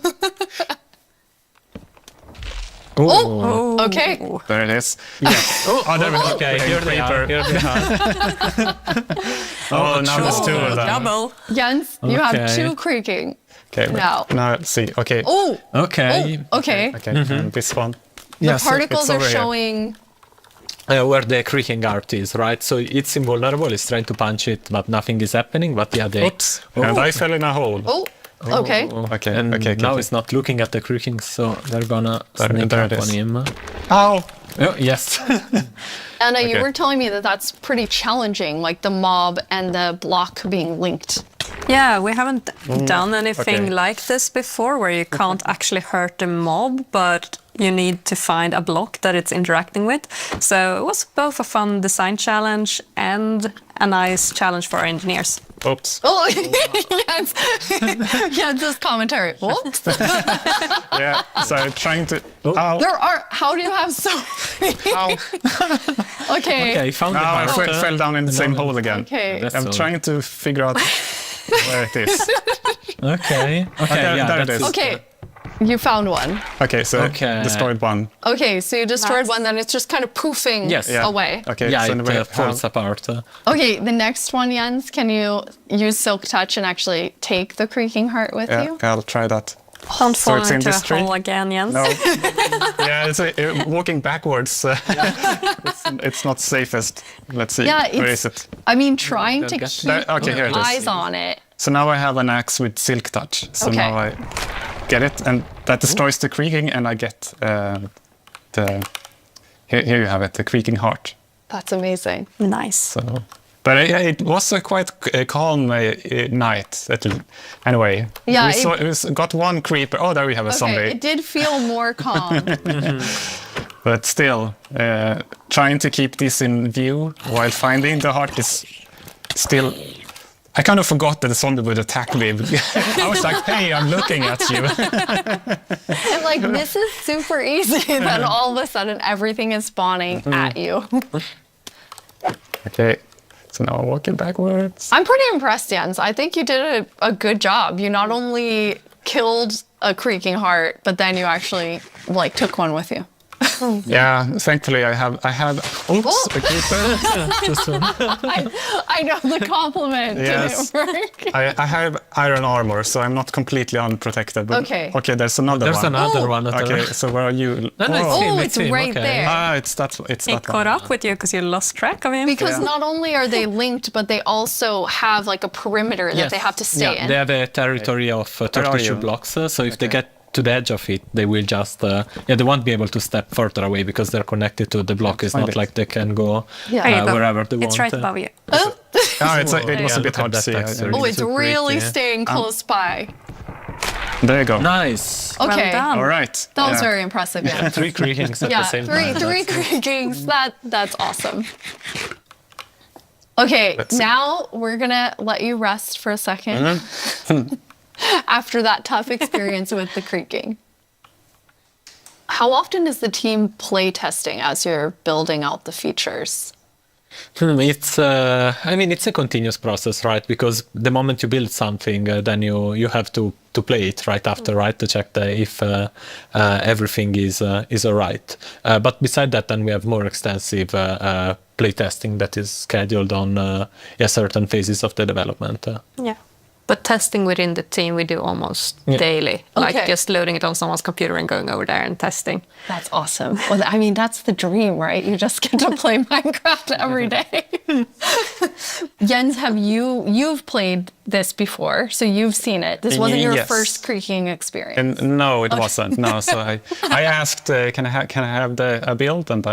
Oh. Okay. There it is. Yes. There we go. Okay, here they are. Here they are. Oh, now there's two of them. Double. Jens, you have Okay. two creaking. Okay. Now. Now let's see. Okay. Oh. Okay. Okay. Okay. And this one. The particles it's are over here. showing. Where the creaking art is, right? So it's invulnerable. It's trying to punch it, but nothing is happening. But yeah, they. Oops. And I fell in a hole. Oh. Okay. Okay. And okay. now okay. it's not looking at the creaking, so they're gonna sneak there up it on is. him. Ow. Oh, yes. Anna, you Okay. were telling me that that's pretty challenging, like the mob and the block being linked. Yeah, we haven't done anything okay. like this before, where you can't actually hurt the mob, but you need to find a block that it's interacting with. So it was both a fun design challenge and a nice challenge for our engineers. Oops. Oh, yes. Jens's commentary. Whoops. Yeah. So trying to. Ow. There are. How do you have so many? Ow. Okay. Okay, found the Now I part. fell down in the same hole again. Okay. That's I'm all. trying to figure out where it is. Okay. Okay. Yeah, there it that's is. Okay. You found one. Okay, so Okay. destroyed one. Okay, so you destroyed Nice. one, then it's just kind of poofing Yes. Yeah. away. Okay, Yeah, so it we have falls apart. Okay, the next one, Jens, can you use Silk Touch and actually take the creaking heart with yeah, you? I'll try that. Don't So fall it's in into this a tree? hole again, Jens. No. Yeah, it's walking backwards. It's not safest. Let's see. Yeah, Where it's- is it? I mean, trying to There- keep okay, here it is. eyes on it. So now I have an axe with silk touch. So Okay. now I get it, and that destroys the creaking, and I get the. Here you have it, the creaking heart. That's amazing. Nice. So, but it was a quite calm night. Anyway, Yeah, we got one creeper. Oh, there we have a Okay, zombie. it did feel more calm. But still, trying to keep this in view while finding the heart is still. I kind of forgot that the zombie would attack me. I was like, "Hey, I'm looking at you." And like, this is super easy. Then all of a sudden, everything is spawning at you. Okay, so now I'm walking backwards. I'm pretty impressed, Jens. I think you did a good job. You not only killed a creaking heart, but then you actually like took one with you. Yeah, thankfully I have. Oops, Oh. a creeper. I know the compliment Yes. didn't work. I have iron armor, so I'm not completely unprotected. But Okay. Okay, there's another There's one. another one. Okay, so where are you? No, no, it's Oh. him, Oh, it's it's him, right okay. there. Ah, it's that He one. caught up with you because you lost track of him. Because not only are they linked, but they also have like a perimeter that they have to stay yeah, in. they have a territory of Where are 32 you? blocks, so if they get to the edge of it, they will just, they won't be able to step further away because they're connected to the block. It's find not it. like they can go Yeah. There you go. wherever they want. It's right above you. Oh, it was a Yeah, bit look hard at to that see. texture. Oh, it's so really pretty. staying close by. There you go. Nice. Okay. Well done. All right. That was Yeah. very impressive, yeah. 3 creakings at Yeah, the same three time. creakings. That's awesome. Okay, Let's see. now we're gonna let you rest for a second Mm-hmm. after that tough experience with the creaking. How often is the team play testing as you're building out the features? It's, I mean, it's a continuous process, right? Because the moment you build something, then you have to play it right after, right? To check if everything is all right. But beside that, then we have more extensive playtesting that is scheduled on certain phases of the development. Yeah. But testing within the team we do almost daily, like Okay. just loading it on someone's computer and going over there and testing. That's awesome. Well, I mean, that's the dream, right? You just get to play Minecraft every day. Jens, you've played this before, so you've seen it. This wasn't your Yes. first creaking experience. And no, it wasn't. No, so I asked, can I have a build, and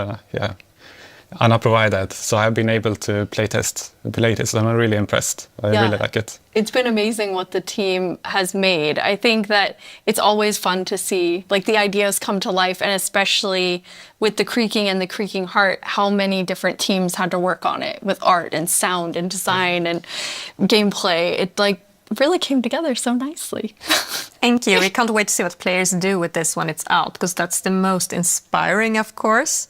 Anna provided. So I've been able to playtest, and I'm really impressed. I really like it. It's been amazing what the team has made. I think that it's always fun to see like the ideas come to life, and especially with the Creaking and the Creaking Heart, how many different teams had to work on it with art and sound and design and gameplay. It like really came together so nicely. Thank you. We can't wait to see what players do with this when it's out, because that's the most inspiring, of course,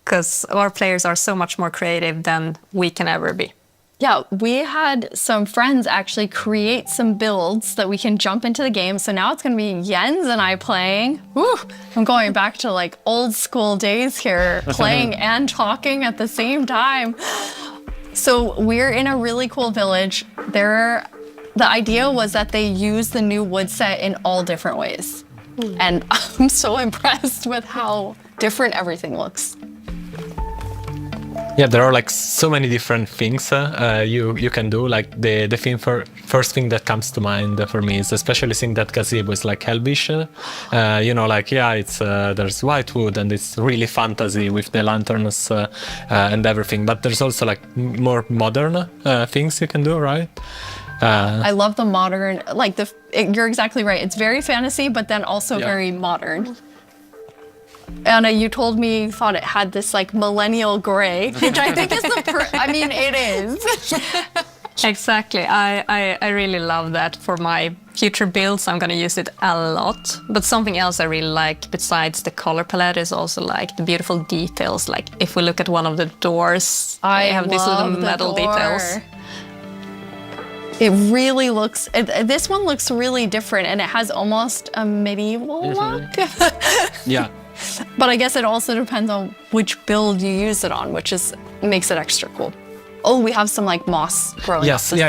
because our players are so much more creative than we can ever be. Yeah, we had some friends actually create some builds that we can jump into the game. So now it's going to be Jens and I playing. Woo, I'm going back to like old school days here, playing and talking at the same time. So we're in a really cool village. The idea was that they use the new wood set in all different ways. And I'm so impressed with how different everything looks. Yeah, there are like so many different things you can do. Like the first thing that comes to mind for me is especially seeing that gazebo is like Elvish. You know, like it's there's white wood and it's really fantasy with the lanterns and everything. But there's also like more modern things you can do, right? I love the modern, like you're exactly right. It's very fantasy, but then also very modern. Anna, you told me you thought it had this like millennial gray, which I think is I mean, it is. Exactly. I really love that. For my future builds, I'm going to use it a lot. But something else I really like besides the color palette is also like the beautiful details. Like if we look at one of the doors, I have these little metal details. It really looks, this one looks really different, and it has almost a medieval look. Yeah. But I guess it also depends on which build you use it on, which makes it extra cool. Oh, we have some like moss growing up the side,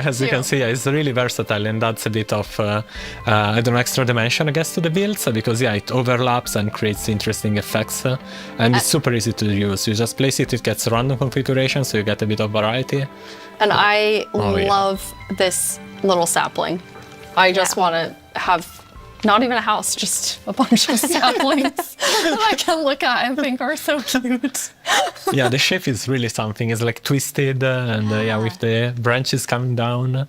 As you can see, it's really versatile, and that's a bit of I don't know, extra dimension, I guess, to the builds, because it overlaps and creates interesting effects, and it's super easy to use. You just place it gets random configuration, so you get a bit of variety. And I love this little sapling. I just want to have not even a house, just a bunch of saplings that I can look at and think are so cute. Yeah, the shape is really something. It's like twisted and with the branches coming down.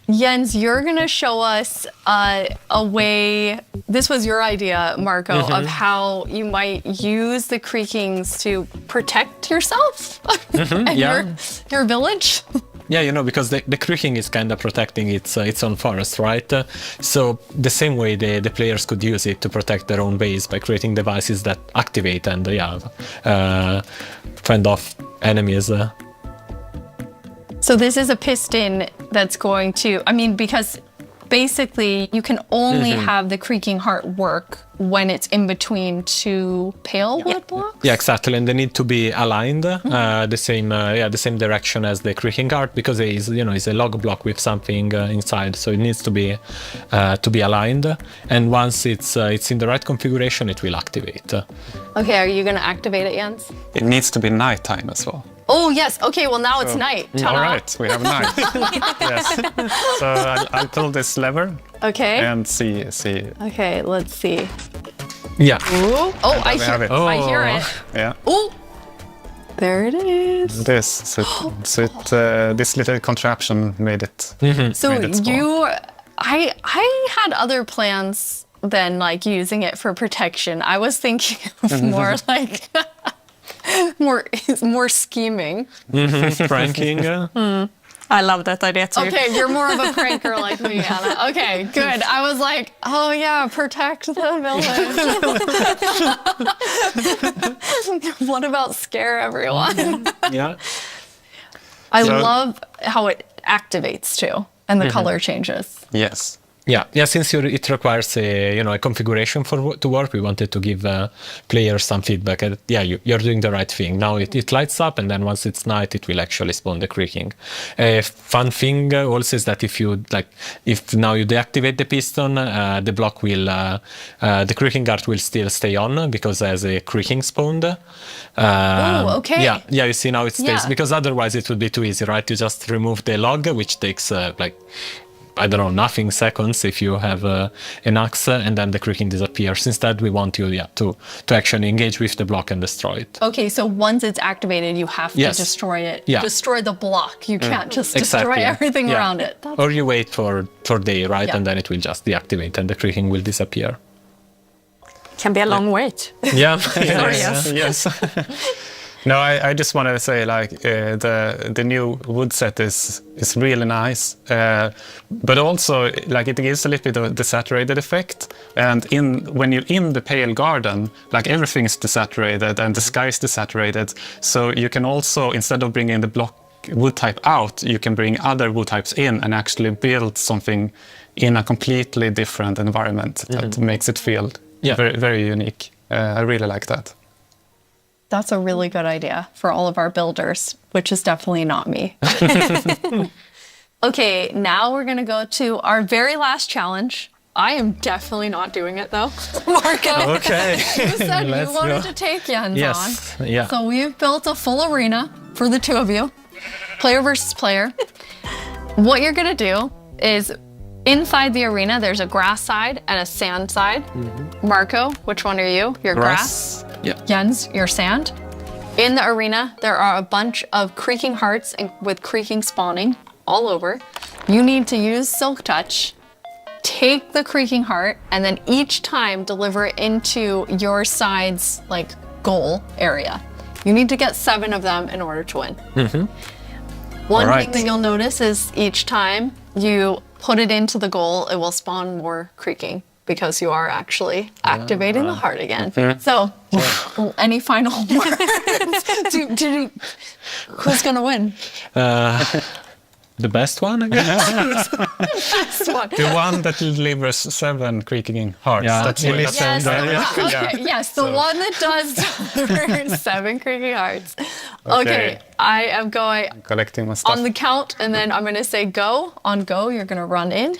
Jens, you're going to show us a way, this was your idea, Marco, of how you might use the Creakings to protect yourself and your village. Yeah, you know, because the Creaking is kind of protecting its own forest, right? So the same way the players could use it to protect their own base by creating devices that activate and fend off enemies. So this is a piston that's going to, I mean, because basically you can only have the Creaking Heart work when it's in between two pale wood blocks. Yeah, exactly, and they need to be aligned the same direction as the Creaking Heart, because it's a log block with something inside, so it needs to be aligned. And once it's in the right configuration, it will activate. Okay, are you going to activate it, Jens? It needs to be nighttime as well. Oh yes. Okay. Well, now it's night. All right, we have night. Yes. So I'll pull this lever. Okay. And see. Okay. Let's see. Yeah. Ooh. Oh, I hear it. I hear it. Yeah. Oh. There it is. This this little contraption made it. So made it spawn. I had other plans than like using it for protection. I was thinking of more like. more scheming. Pranking. I love that idea too. Okay, you're more of a pranker like me, Anna. Okay, good. I was like, oh yeah, protect the village. What about scare everyone? Yeah. I love how it activates too, and the color changes. Yes. Yeah. Since it requires a configuration to work, we wanted to give players some feedback. You're doing the right thing. Now it lights up, and then once it's night, it will actually spawn the creaking. A fun thing also is that if now you deactivate the piston, the block will the creaking guard will still stay on because there's a creaking spawned. Oh, okay. Yeah. You see now it stays because otherwise it would be too easy, right? You just remove the log, which takes I don't know, nothing seconds if you have an axe, and then the creaking disappears. Instead, we want you to actually engage with the block and destroy it. Okay, so once it's activated, you have to destroy it. Yeah. Destroy the block. You can't just destroy everything around it. Or you wait for day, right? Yeah. And then it will just deactivate and the creaking will disappear. Can be a long wait. Yeah. Yes. No, I just want to say the new wood set is really nice, but also it gives a little bit of a desaturated effect. And when you're in the pale garden, everything is desaturated and the sky is desaturated. So you can also, instead of bringing the block wood type out, you can bring other wood types in and actually build something in a completely different environment that makes it feel very, very unique. I really like that. That's a really good idea for all of our builders, which is definitely not me. Okay, now we're going to go to our very last challenge. I am definitely not doing it though. Marco, okay. You said you wanted to take Jens on. Yeah. So we've built a full arena for the two of you, player versus player. What you're going to do is inside the arena, there's a grass side and a sand side. Marco, which one are you? You're grass. Yeah. Jens, you're sand. In the arena, there are a bunch of creaking hearts with creaking spawning all over. You need to use Silk Touch, take the creaking heart, and then each time deliver it into your side's goal area. You need to get 7 of them in order to win. One thing that you'll notice is each time you put it into the goal, it will spawn more creaking because you are actually activating the heart again. So, any final words? Who's gonna win? The best one, I guess. Best one. The one that delivers 7 creaking hearts. Yeah, That's it what is. Yes, the one that does deliver 7 creaking hearts. Okay, I am going collecting my stuff on the count, and then I'm gonna say go. On go, you're gonna run in.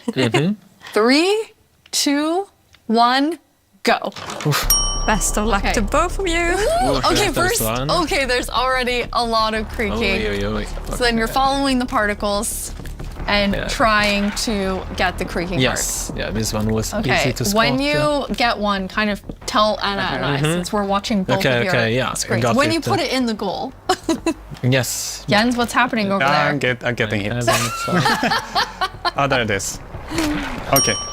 3, 2, 1, go. Best of luck to both of you. Okay, first, there's already a lot of creaking. So then you're following the particles and trying to get the creaking heart. Yeah, this one was easy to spot. When you get one, kind of tell Anna and I, since we're watching both of your screens. When you put it in the goal. Yes. Jens, what's happening over there? I'm getting hit. There it is.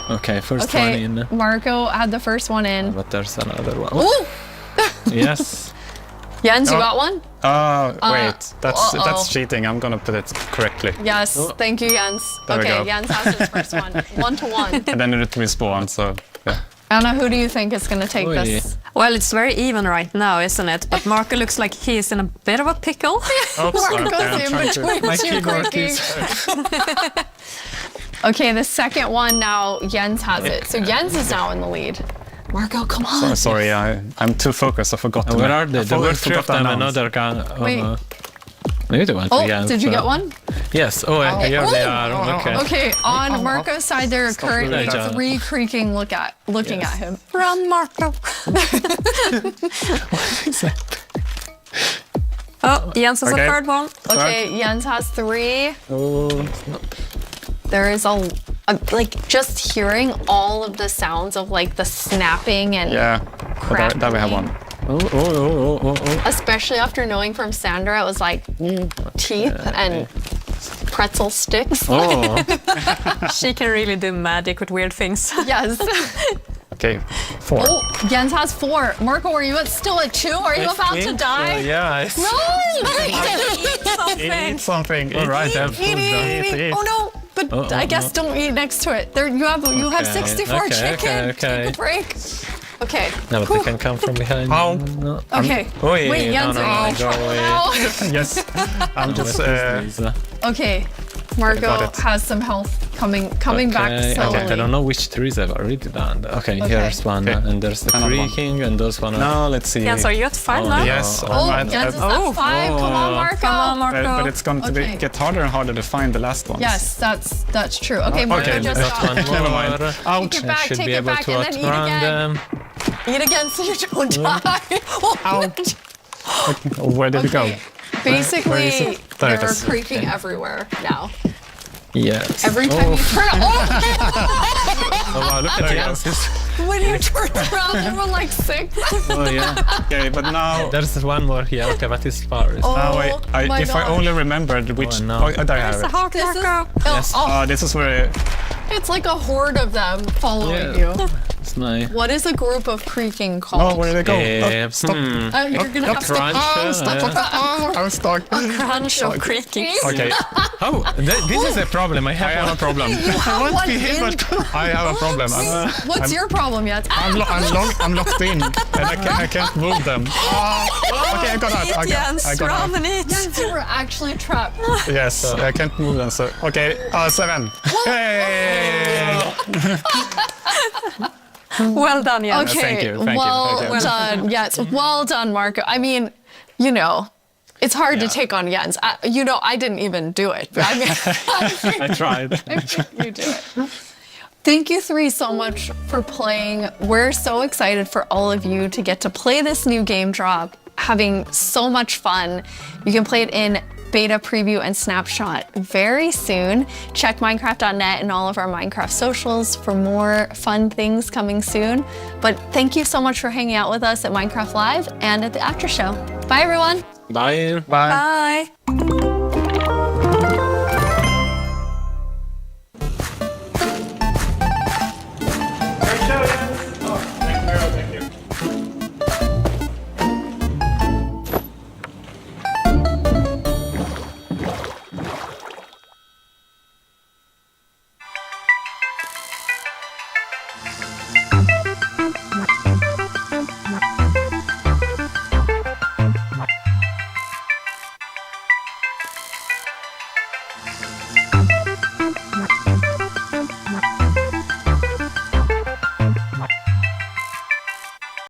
Okay, first one in. Marco had the first one in. But there's another one. Ooh! Yes. Jens, you got one? Wait, that's cheating. I'm gonna put it correctly. Yes, thank you, Jens. There we go. Jens has his first one. 1-1. And then it respawn, so yeah. Anna, who do you think is gonna take this? Well, it's very even right now, isn't it? But Marco looks like he's in a bit of a pickle. Marco's in between two creaking. Okay, the second one now, Jens has it. So Jens is now in the lead. Marco, come on. Sorry, I'm too focused. I forgot. Where are they? There were 3 of them. Another gun. Wait. Maybe they went to Jens. Did you get one? Yes. Here they are. Okay. Okay, on Marco's side, there are currently 3 creaking looking at him. Run, Marco. Jens has a third one. Okay, Jens has 3. Oh. There is just hearing all of the sounds of the snapping and crackling. There we have one. Oh. Especially after knowing from Sandra, it was teeth and pretzel sticks. Oh. She can really do magic with weird things. Yes. Okay, 4. Oh, Jens has 4. Marco, are you still at 2? Are you about to die? Yeah. Run! Eat something. All right, have food. Eat. Oh no! But I guess don't eat next to it. There, you have 64 chicken. Take a break. Okay. No, but they can come from behind. Ow. No. Okay. Wait, Jens, are you go away. Yes. I'm just. Okay. Marco has some health coming back slowly. Okay, I don't know which trees I've already done. Okay, here's one, and there's the creaking, and those one. No, let's see. Jens, are you at 5 now? Yes. Jens is at 5. Come on, Marco. Come on, Marco. But it's going to get harder and harder to find the last ones. Yes, that's true. Okay, Marco, just stop. Never mind. Ouch. Take it back, Should take be it able back, to and then eat outrun again. them. Eat again so you don't die. Ouch. Where did it go? Basically, There it they're is. creaking everywhere now. Yes. Every time you turn Oh, wow, look at Jens. when you turn around, they were like 6. Oh, yeah. Okay, but now. There's one more here. Okay, but it's far. Now wait, my if I gosh. only remembered which. no. There I have There's a it. heart, This is, Marco. Yes. This is where. it's like a horde of them following you. It's nice. What is a group of creaking Oh, called? where did it go? Stop. You're gonna have to Crunch. I'm stuck. Crunch of creaking. Okay, Oh, this is a problem. I I have a problem. You have one in. I have a problem. What's your problem yet? I'm locked in, and I can't move them. Okay, I got out. Jens, I got out. run and eat. Jens, you were actually trapped. Yes, I can't move them. So okay, 7. Hey! Well done, Jens. Okay, Thank you. well done. Yes, well done, Marco. I mean, it's hard to take on Jens. I didn't even do it. I mean, I tried. I think you do it. Thank you 3 so much for playing. We're so excited for all of you to get to play this new game drop, having so much fun. You can play it in beta preview and snapshot very soon. Check Minecraft.net and all of our Minecraft socials for more fun things coming soon. But thank you so much for hanging out with us at Minecraft Live and at the after show. Bye, everyone. Bye. Bye. Bye.